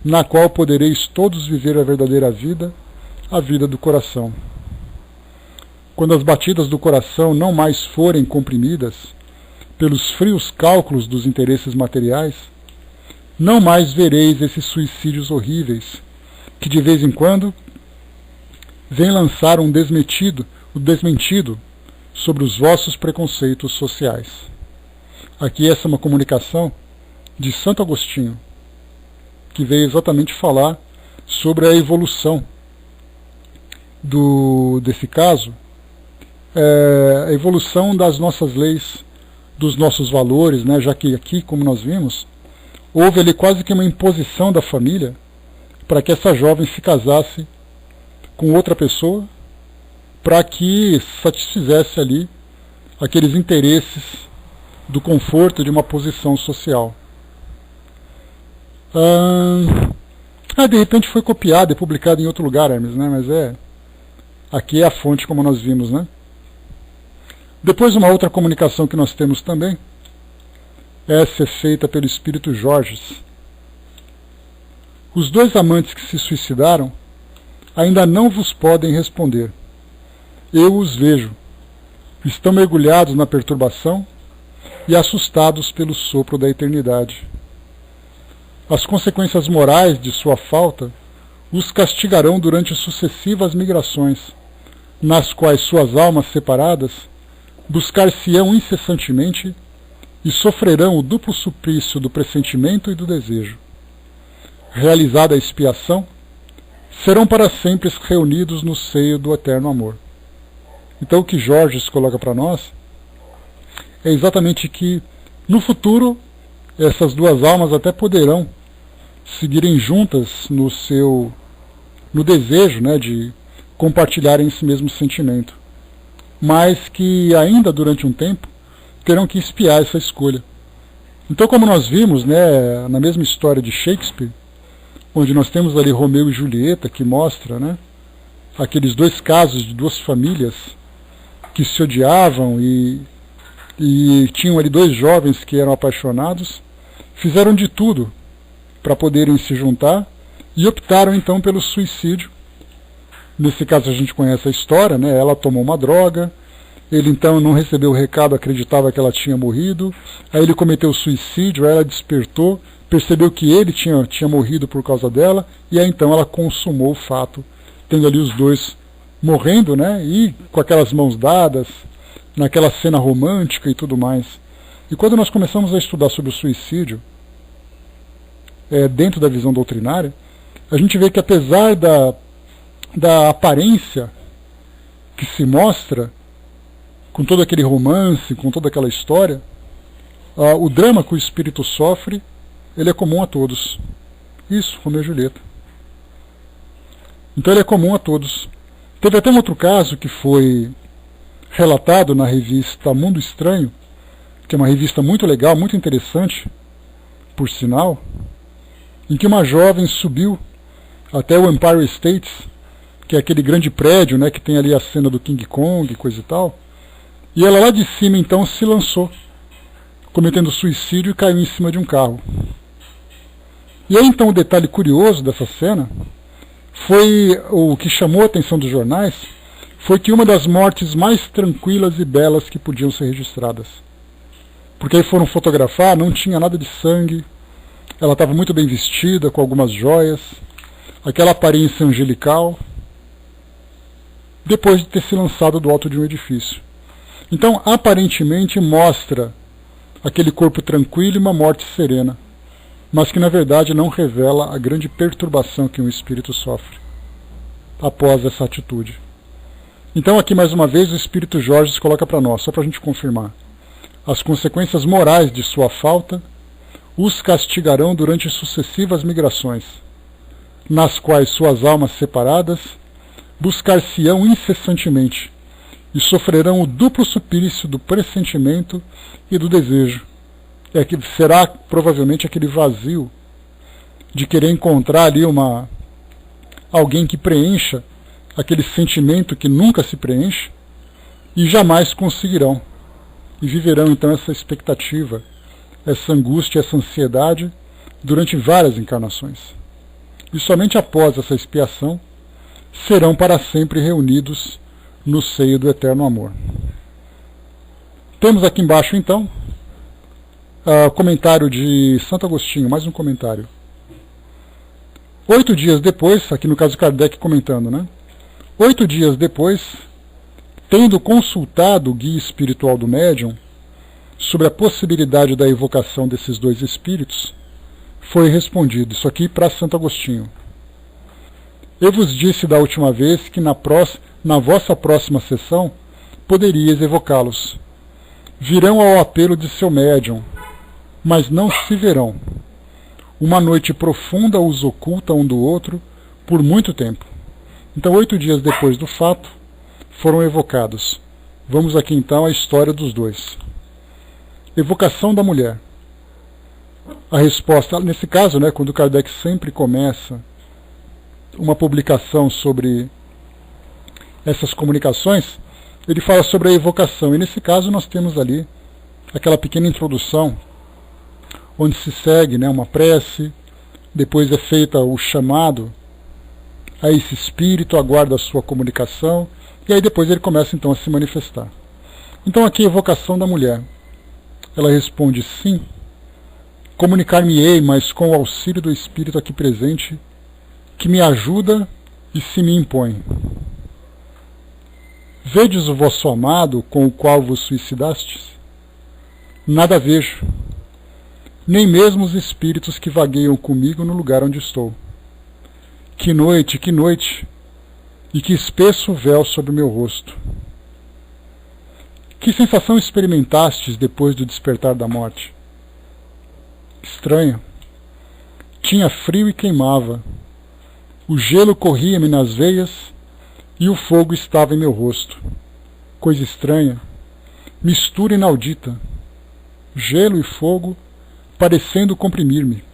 na qual podereis todos viver a verdadeira vida, a vida do coração. Quando as batidas do coração não mais forem comprimidas pelos frios cálculos dos interesses materiais, não mais vereis esses suicídios horríveis, que de vez em quando vêm lançar o desmentido sobre os vossos preconceitos sociais. Aqui essa é uma comunicação de Santo Agostinho, que veio exatamente falar sobre a evolução desse caso, a evolução das nossas leis, dos nossos valores, já que aqui, como nós vimos, houve ali quase que uma imposição da família para que essa jovem se casasse com outra pessoa, para que satisfizesse ali aqueles interesses do conforto de uma posição social. De repente foi copiado e publicado em outro lugar, Hermes, mas aqui é a fonte, como nós vimos, Depois, uma outra comunicação que nós temos também, essa é feita pelo espírito Jorges. Os 2 amantes que se suicidaram ainda não vos podem responder. Eu os vejo. Estão mergulhados na perturbação e assustados pelo sopro da eternidade. As consequências morais de sua falta os castigarão durante sucessivas migrações, nas quais suas almas separadas buscar-se-ão incessantemente e sofrerão o duplo suplício do pressentimento e do desejo. Realizada a expiação, serão para sempre reunidos no seio do eterno amor. Então o que Georges coloca para nós é exatamente que no futuro essas duas almas até poderão seguirem juntas no desejo, né, de compartilharem esse mesmo sentimento, mas que ainda durante um tempo terão que expiar essa escolha. Então, como nós vimos, né, na mesma história de Shakespeare, onde nós temos ali Romeu e Julieta, que mostra, né, aqueles dois casos de duas famílias que se odiavam e tinham ali dois jovens que eram apaixonados, fizeram de tudo para poderem se juntar e optaram então pelo suicídio. Nesse caso a gente conhece a história, né? Ela tomou uma droga, ele então não recebeu o recado, acreditava que ela tinha morrido, aí ele cometeu suicídio, aí ela despertou, percebeu que ele tinha morrido por causa dela, e aí então ela consumou o fato, tendo ali os dois morrendo, né? E com aquelas mãos dadas, naquela cena romântica e tudo mais. E quando nós começamos a estudar sobre o suicídio, dentro da visão doutrinária, a gente vê que apesar da aparência que se mostra, com todo aquele romance, com toda aquela história, o drama que o espírito sofre, ele é comum a todos. Isso, Romeu e Julieta. Então ele é comum a todos. Teve até um outro caso que foi relatado na revista Mundo Estranho, que é uma revista muito legal, muito interessante, por sinal, em que uma jovem subiu até o Empire State, que é aquele grande prédio, né, que tem ali a cena do King Kong, coisa e tal, e ela lá de cima então se lançou, cometendo suicídio, e caiu em cima de um carro. E aí então o detalhe curioso dessa cena foi o que chamou a atenção dos jornais, foi que uma das mortes mais tranquilas e belas que podiam ser registradas. Porque aí foram fotografar, não tinha nada de sangue, ela estava muito bem vestida, com algumas joias, aquela aparência angelical, depois de ter se lançado do alto de um edifício. Então, aparentemente, mostra aquele corpo tranquilo e uma morte serena, mas que na verdade não revela a grande perturbação que um espírito sofre após essa atitude. Então aqui mais uma vez o espírito Georges coloca para nós, só para a gente confirmar: as consequências morais de sua falta os castigarão durante sucessivas migrações, nas quais suas almas separadas buscar-se-ão incessantemente e sofrerão o duplo suplício do pressentimento e do desejo. Que será provavelmente aquele vazio de querer encontrar ali alguém que preencha aquele sentimento que nunca se preenche, e jamais conseguirão, e viverão então essa expectativa, essa angústia, essa ansiedade durante várias encarnações, e somente após essa expiação serão para sempre reunidos no seio do eterno amor. Temos aqui embaixo então comentário de Santo Agostinho, mais um comentário. 8 dias depois, aqui no caso Kardec comentando, né? 8 dias depois, tendo consultado o guia espiritual do médium sobre a possibilidade da evocação desses dois espíritos, foi respondido, isso aqui para Santo Agostinho: eu vos disse da última vez que na vossa próxima sessão poderíeis evocá-los. Virão ao apelo de seu médium, mas não se verão. Uma noite profunda os oculta um do outro por muito tempo. Então, 8 dias depois do fato, foram evocados. Vamos aqui então à história dos dois. Evocação da mulher. A resposta, nesse caso, né, quando Kardec sempre começa uma publicação sobre essas comunicações, ele fala sobre a evocação. E nesse caso nós temos ali aquela pequena introdução, onde se segue, né, uma prece, depois é feita o chamado a esse espírito, aguarda a sua comunicação, e aí depois ele começa então a se manifestar. Então aqui a evocação da mulher. Ela responde: sim, comunicar-me-ei, mas com o auxílio do espírito aqui presente, que me ajuda e se me impõe. Vedes o vosso amado com o qual vos suicidastes? Nada vejo, nem mesmo os espíritos que vagueiam comigo no lugar onde estou. Que noite, e que espesso véu sobre o meu rosto. Que sensação experimentastes depois do despertar da morte? Estranha. Tinha frio e queimava. O gelo corria-me nas veias e o fogo estava em meu rosto. Coisa estranha. Mistura inaudita. Gelo e fogo parecendo comprimir-me.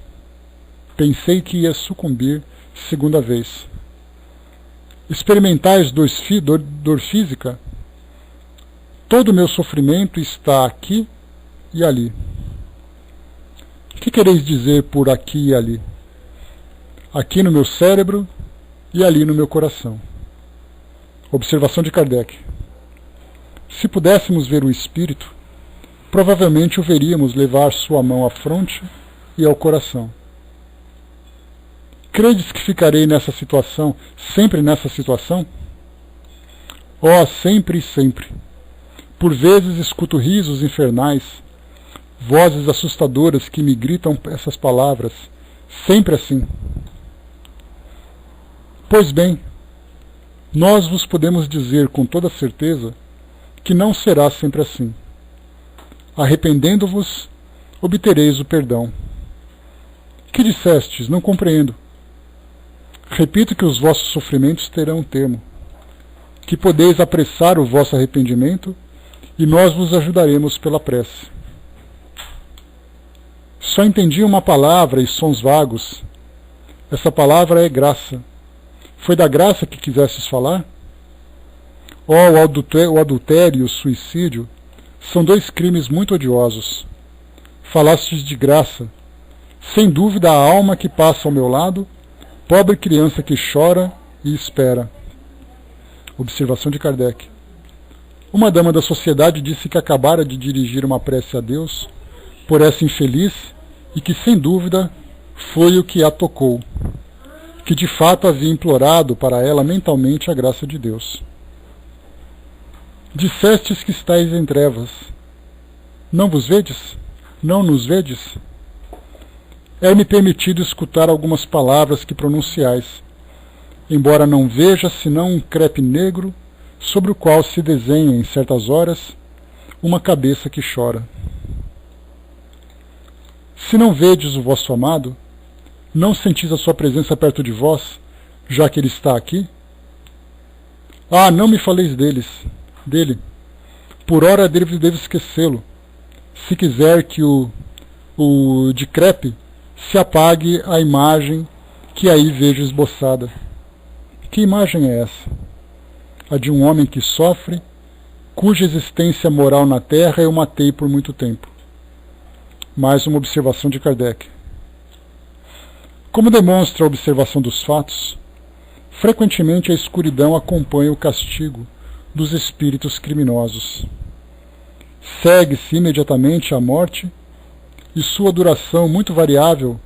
Pensei que ia sucumbir segunda vez. Experimentais dor física? Todo o meu sofrimento está aqui e ali. O que quereis dizer por aqui e ali? Aqui no meu cérebro e ali no meu coração. Observação de Kardec. Se pudéssemos ver o espírito, provavelmente o veríamos levar sua mão à fronte e ao coração. Credes que ficarei nessa situação, sempre nessa situação? Oh, sempre e sempre. Por vezes escuto risos infernais, vozes assustadoras que me gritam essas palavras, sempre assim. Pois bem, nós vos podemos dizer com toda certeza que não será sempre assim. Arrependendo-vos, obtereis o perdão. Que dissestes? Não compreendo. Repito que os vossos sofrimentos terão um termo, que podeis apressar o vosso arrependimento e nós vos ajudaremos pela prece. Só entendi uma palavra e sons vagos. Essa palavra é graça. Foi da graça que quisestes falar? Oh, o adultério e o suicídio são dois crimes muito odiosos. Falastes de graça. Sem dúvida a alma que passa ao meu lado, pobre criança que chora e espera. Observação de Kardec. Uma dama da sociedade disse que acabara de dirigir uma prece a Deus por essa infeliz e que, sem dúvida, foi o que a tocou, que de fato havia implorado para ela mentalmente a graça de Deus. Dissestes que estáis em trevas. Não vos vedes? Não nos vedes? É-me permitido escutar algumas palavras que pronunciais, embora não veja senão um crepe negro sobre o qual se desenha, em certas horas, uma cabeça que chora. Se não vedes o vosso amado, não sentis a sua presença perto de vós, já que ele está aqui? Ah, não me faleis dele. Por ora devo esquecê-lo, se quiser que o de crepe se apague a imagem que aí vejo esboçada. Que imagem é essa? A de um homem que sofre, cuja existência moral na Terra eu matei por muito tempo. Mais uma observação de Kardec. Como demonstra a observação dos fatos, frequentemente a escuridão acompanha o castigo dos espíritos criminosos. Segue-se imediatamente a morte e sua duração, muito variável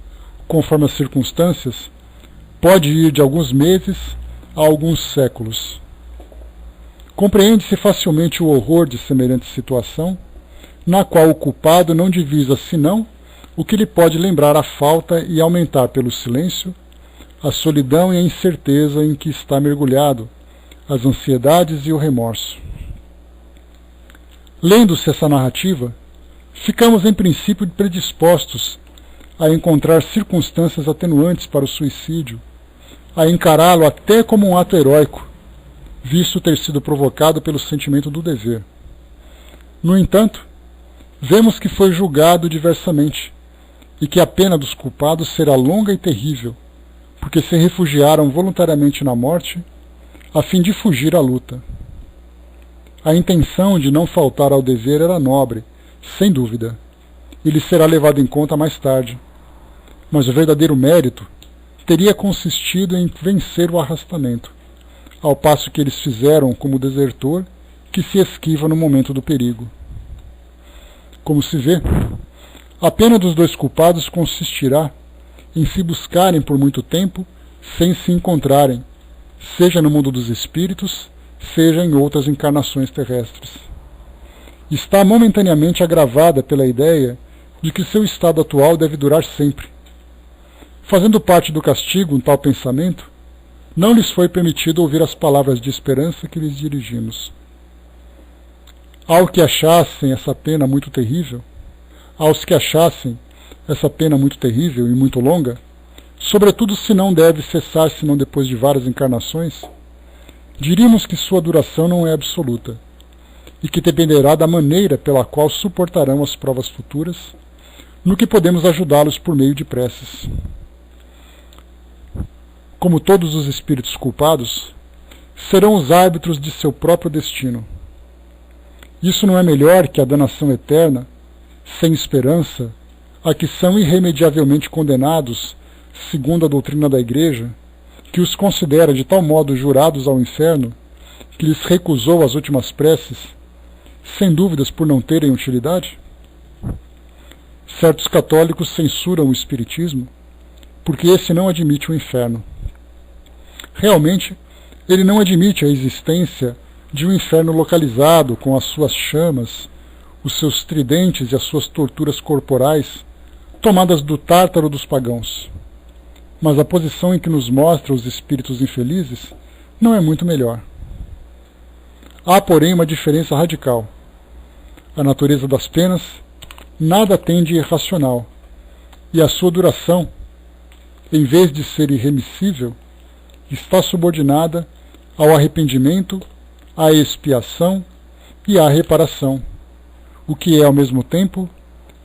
conforme as circunstâncias, pode ir de alguns meses a alguns séculos. Compreende-se facilmente o horror de semelhante situação, na qual o culpado não divisa senão o que lhe pode lembrar a falta e aumentar pelo silêncio a solidão e a incerteza em que está mergulhado, as ansiedades e o remorso. Lendo-se essa narrativa, ficamos em princípio predispostos a encontrar circunstâncias atenuantes para o suicídio, a encará-lo até como um ato heróico, visto ter sido provocado pelo sentimento do dever. No entanto, vemos que foi julgado diversamente, e que a pena dos culpados será longa e terrível, porque se refugiaram voluntariamente na morte, a fim de fugir à luta. A intenção de não faltar ao dever era nobre, sem dúvida, e lhe será levado em conta mais tarde. Mas o verdadeiro mérito teria consistido em vencer o arrastamento, ao passo que eles fizeram como o desertor que se esquiva no momento do perigo. Como se vê, a pena dos dois culpados consistirá em se buscarem por muito tempo sem se encontrarem, seja no mundo dos espíritos, seja em outras encarnações terrestres. Está momentaneamente agravada pela ideia de que seu estado atual deve durar sempre. Fazendo parte do castigo um tal pensamento, não lhes foi permitido ouvir as palavras de esperança que lhes dirigimos. Ao que achassem essa pena muito terrível, aos que achassem essa pena muito terrível e muito longa, sobretudo se não deve cessar senão depois de várias encarnações, diríamos que sua duração não é absoluta, e que dependerá da maneira pela qual suportarão as provas futuras, no que podemos ajudá-los por meio de preces. Como todos os espíritos culpados, serão os árbitros de seu próprio destino. Isso não é melhor que a danação eterna, sem esperança, a que são irremediavelmente condenados, segundo a doutrina da Igreja, que os considera de tal modo jurados ao inferno, que lhes recusou as últimas preces, sem dúvidas por não terem utilidade? Certos católicos censuram o Espiritismo, porque esse não admite o inferno. Realmente, ele não admite a existência de um inferno localizado, com as suas chamas, os seus tridentes e as suas torturas corporais, tomadas do Tártaro dos pagãos. Mas a posição em que nos mostra os espíritos infelizes não é muito melhor. Há, porém, uma diferença radical. A natureza das penas nada tem de irracional, e a sua duração, em vez de ser irremissível, está subordinada ao arrependimento, à expiação e à reparação, o que é, ao mesmo tempo,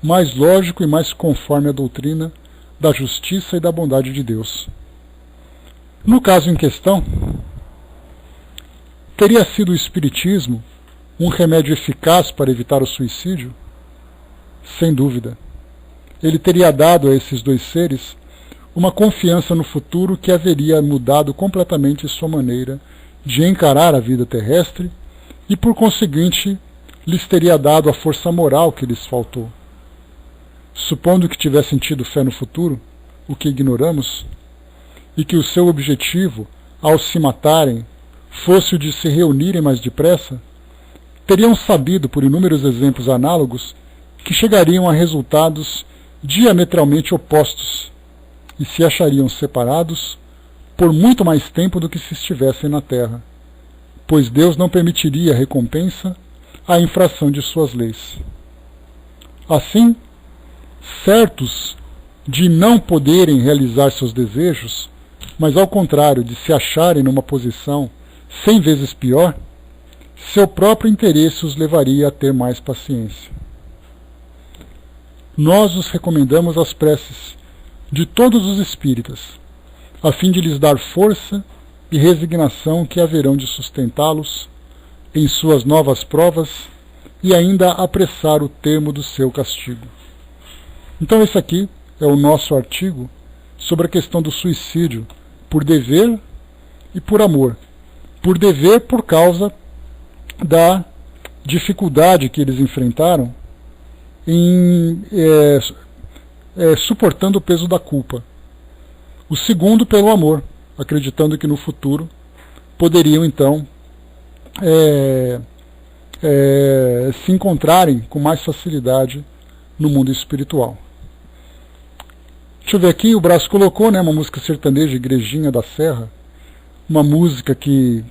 mais lógico e mais conforme à doutrina da justiça e da bondade de Deus. No caso em questão, teria sido o Espiritismo um remédio eficaz para evitar o suicídio? Sem dúvida. Ele teria dado a esses dois seres uma confiança no futuro que haveria mudado completamente sua maneira de encarar a vida terrestre e, por conseguinte, lhes teria dado a força moral que lhes faltou. Supondo que tivessem tido fé no futuro, o que ignoramos, e que o seu objetivo, ao se matarem, fosse o de se reunirem mais depressa, teriam sabido, por inúmeros exemplos análogos, que chegariam a resultados diametralmente opostos e se achariam separados por muito mais tempo do que se estivessem na Terra, pois Deus não permitiria recompensa à infração de suas leis. Assim, certos de não poderem realizar seus desejos, mas ao contrário de se acharem numa posição 100 vezes pior, seu próprio interesse os levaria a ter mais paciência. Nós os recomendamos as preces de todos os espíritas, a fim de lhes dar força e resignação que haverão de sustentá-los em suas novas provas e ainda apressar o termo do seu castigo. Então esse aqui é o nosso artigo sobre a questão do suicídio por dever e por amor. Por dever por causa da dificuldade que eles enfrentaram em suportando o peso da culpa. O segundo pelo amor, acreditando que no futuro poderiam então se encontrarem com mais facilidade no mundo espiritual. Deixa eu ver aqui, o Brás colocou, né, uma música sertaneja, Igrejinha da Serra, uma música que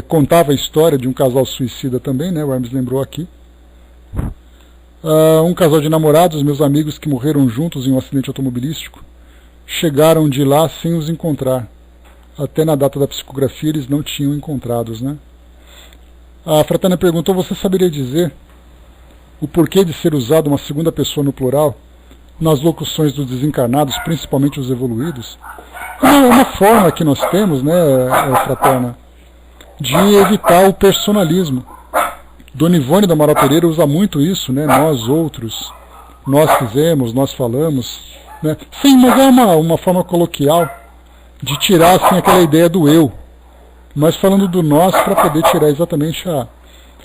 contava a história de um casal suicida também, né, o Hermes lembrou aqui. Um casal de namorados, meus amigos que morreram juntos em um acidente automobilístico, chegaram de lá sem os encontrar. Até na data da psicografia eles não tinham encontrados, né? A Fratana perguntou, você saberia dizer o porquê de ser usado uma segunda pessoa no plural nas locuções dos desencarnados, principalmente os evoluídos? É uma forma que nós temos, né, Fratana, de evitar o personalismo. Dona Ivone da Amaral Pereira usa muito isso, né? Nós outros, nós fizemos, nós falamos, né? Sim, mas é uma forma coloquial de tirar assim, aquela ideia do eu, mas falando do nós para poder tirar exatamente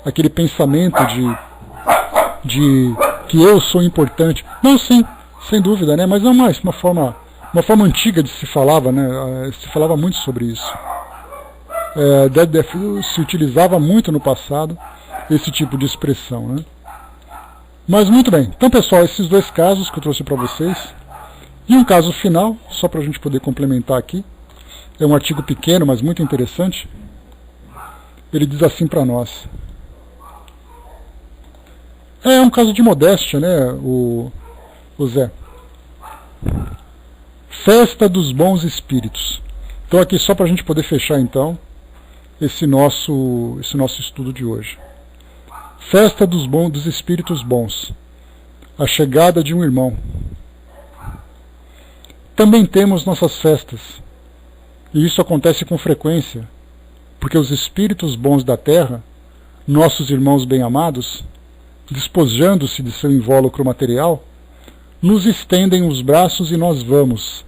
aquele pensamento de que eu sou importante. Não, sim, sem dúvida, né? Mas é uma forma antiga de se falava, né? Se falava muito sobre isso. Se utilizava muito no passado esse tipo de expressão, né? Mas muito bem. Então, pessoal, esses dois casos que eu trouxe para vocês. E um caso final, só para a gente poder complementar aqui. É um artigo pequeno, mas muito interessante. Ele diz assim para nós. É um caso de modéstia, né, o Zé? Festa dos Bons Espíritos. Então aqui só para a gente poder fechar então esse nosso estudo de hoje. Festa dos Espíritos Bons. A chegada de um irmão. Também temos nossas festas. E isso acontece com frequência, porque os espíritos bons da Terra, nossos irmãos bem-amados, despojando-se de seu invólucro material, nos estendem os braços e nós vamos,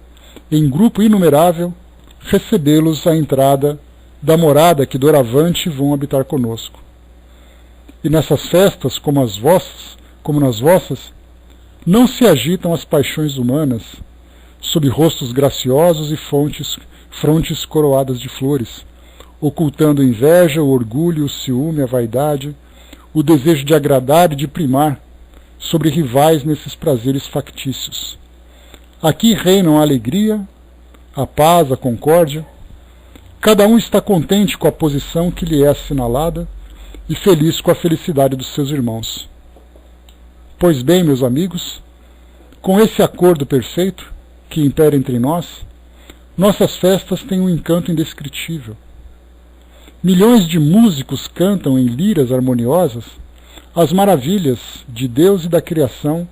em grupo inumerável, recebê-los à entrada da morada que doravante vão habitar conosco. E nessas festas, como nas vossas, não se agitam as paixões humanas, sob rostos graciosos e frontes coroadas de flores, ocultando a inveja, o orgulho, o ciúme, a vaidade, o desejo de agradar e de primar sobre rivais nesses prazeres factícios. Aqui reinam a alegria, a paz, a concórdia. Cada um está contente com a posição que lhe é assinalada e feliz com a felicidade dos seus irmãos. Pois bem, meus amigos, com esse acordo perfeito que impera entre nós, nossas festas têm um encanto indescritível. Milhões de músicos cantam em liras harmoniosas as maravilhas de Deus e da criação,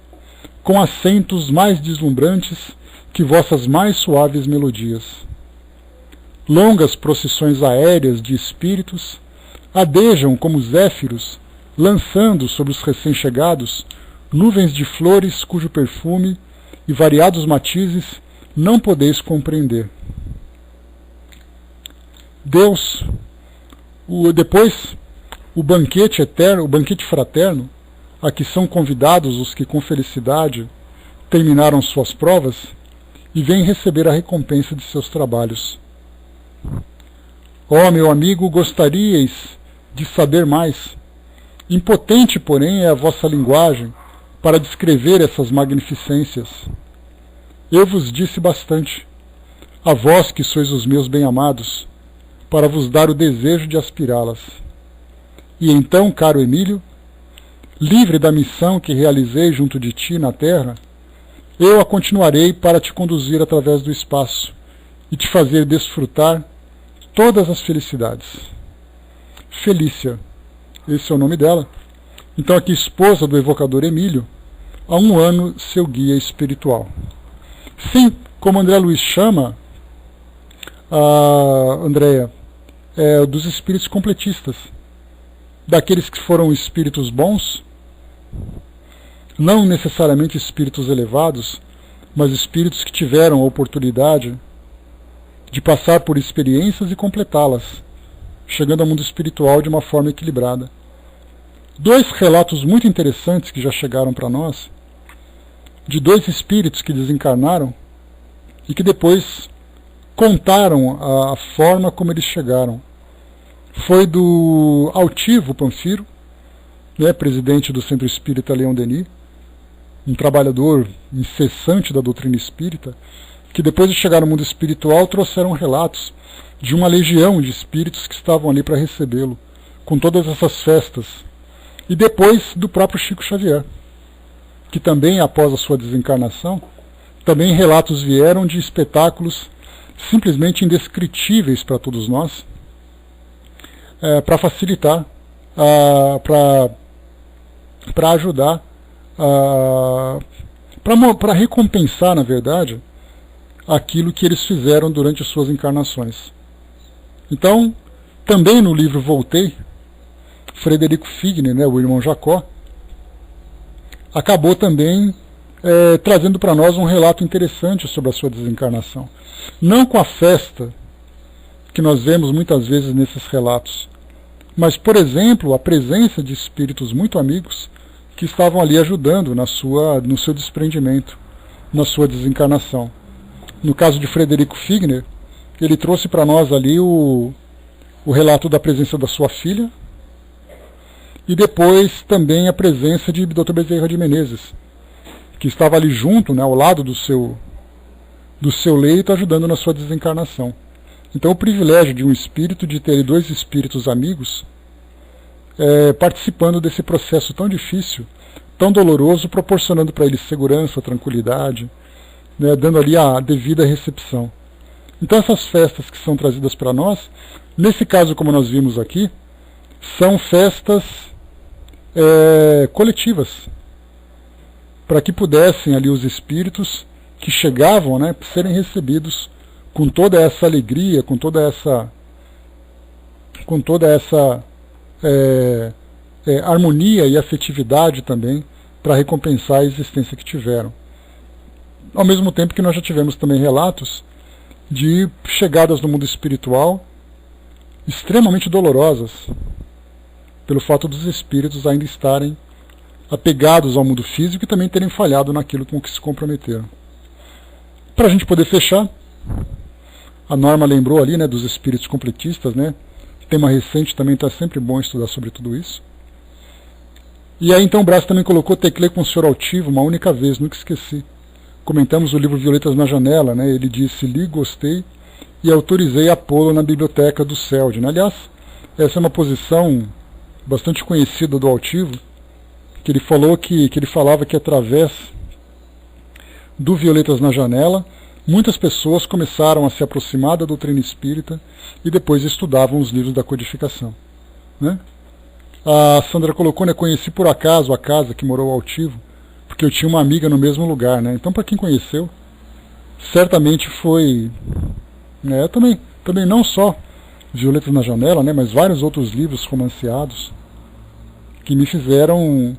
com acentos mais deslumbrantes que vossas mais suaves melodias. Longas procissões aéreas de espíritos adejam como zéfiros, lançando sobre os recém-chegados nuvens de flores cujo perfume e variados matizes não podeis compreender. Deus, depois, o banquete eterno, o banquete fraterno, a que são convidados os que com felicidade terminaram suas provas e vêm receber a recompensa de seus trabalhos. Ó, meu amigo, gostaríeis de saber mais. Impotente, porém, é a vossa linguagem para descrever essas magnificências. Eu vos disse bastante, a vós que sois os meus bem-amados, para vos dar o desejo de aspirá-las. E então, caro Emílio, livre da missão que realizei junto de ti na terra, eu a continuarei para te conduzir através do espaço e te fazer desfrutar todas as felicidades. Felícia, esse é o nome dela. Então aqui, esposa do evocador Emílio, há 1 ano seu guia espiritual. Sim, como André Luiz chama, a Andréia, dos espíritos completistas, daqueles que foram espíritos bons, não necessariamente espíritos elevados, mas espíritos que tiveram a oportunidade de passar por experiências e completá-las, chegando ao mundo espiritual de uma forma equilibrada. 2 relatos muito interessantes que já chegaram para nós, de 2 espíritos que desencarnaram e que depois contaram a forma como eles chegaram. Foi do Altivo Panfiro, presidente do Centro Espírita Leão Denis, um trabalhador incessante da doutrina espírita, que depois de chegar no mundo espiritual trouxeram relatos de uma legião de espíritos que estavam ali para recebê-lo, com todas essas festas. E depois do próprio Chico Xavier, que também, após a sua desencarnação, também relatos vieram de espetáculos simplesmente indescritíveis para todos nós, para facilitar, para ajudar, para recompensar, na verdade, aquilo que eles fizeram durante as suas encarnações. Então, também no livro Voltei, Frederico Figner, o irmão Jacó, acabou também trazendo para nós um relato interessante sobre a sua desencarnação. Não com a festa que nós vemos muitas vezes nesses relatos, mas, por exemplo, a presença de espíritos muito amigos que estavam ali ajudando no seu desprendimento, na sua desencarnação. No caso de Frederico Figner, ele trouxe para nós ali o relato da presença da sua filha e depois também a presença de Dr. Bezerra de Menezes, que estava ali junto, ao lado do seu leito, ajudando na sua desencarnação. Então, o privilégio de um espírito de ter 2 espíritos amigos participando desse processo tão difícil tão doloroso, proporcionando para ele segurança, tranquilidade, né, dando ali a devida recepção. Então essas festas que são trazidas para nós, nesse caso como nós vimos aqui, são festas coletivas, para que pudessem ali os espíritos que chegavam, né, serem recebidos com toda essa alegria, com toda essa harmonia e afetividade também, para recompensar a existência que tiveram. Ao mesmo tempo que nós já tivemos também relatos de chegadas no mundo espiritual extremamente dolorosas, pelo fato dos espíritos ainda estarem apegados ao mundo físico e também terem falhado naquilo com que se comprometeram. Para a gente poder fechar, a Norma lembrou ali, né, dos espíritos completistas, né? Tema recente também, está sempre bom estudar sobre tudo isso. E aí então o Brás também colocou: teclei com o senhor altivo uma única vez, nunca esqueci. Comentamos o livro Violetas na Janela, né? Ele disse: li, gostei e autorizei Apolo na biblioteca do CELD, né? Aliás, essa é uma posição bastante conhecida do altivo, que ele falou que ele falava que através do Violetas na Janela muitas pessoas começaram a se aproximar da doutrina espírita e depois estudavam os livros da codificação, né? A Sandra colocou, né, conheci por acaso a casa que morou o altivo, porque eu tinha uma amiga no mesmo lugar, né? Então, para quem conheceu, certamente foi, né, também não só Violetas na Janela, né, mas vários outros livros romanceados que me fizeram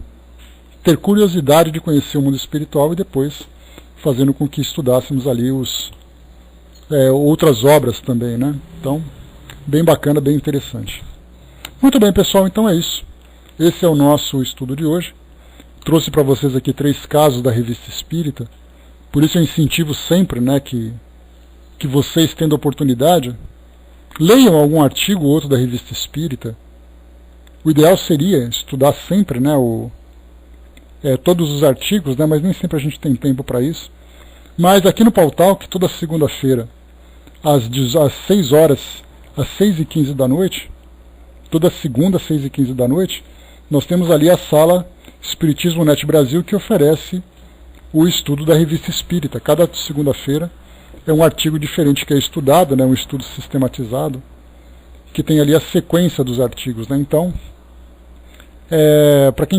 ter curiosidade de conhecer o mundo espiritual e depois fazendo com que estudássemos ali outras obras também, né? Então, bem bacana, bem interessante. Muito bem, pessoal, então é isso. Esse é o nosso estudo de hoje. Trouxe para vocês aqui 3 casos da Revista Espírita. Por isso eu incentivo sempre, né, que vocês, tendo oportunidade, leiam algum artigo ou outro da Revista Espírita. O ideal seria estudar sempre, né, todos os artigos, né, mas nem sempre a gente tem tempo para isso. Mas aqui no Pautalk, toda segunda-feira, às 6 horas, às 6h15 da noite, toda segunda, às 6h15 da noite, nós temos ali a sala Espiritismo Net Brasil, que oferece o estudo da Revista Espírita. Cada segunda-feira é um artigo diferente que é estudado, né, um estudo sistematizado, que tem ali a sequência dos artigos, né? Então, para quem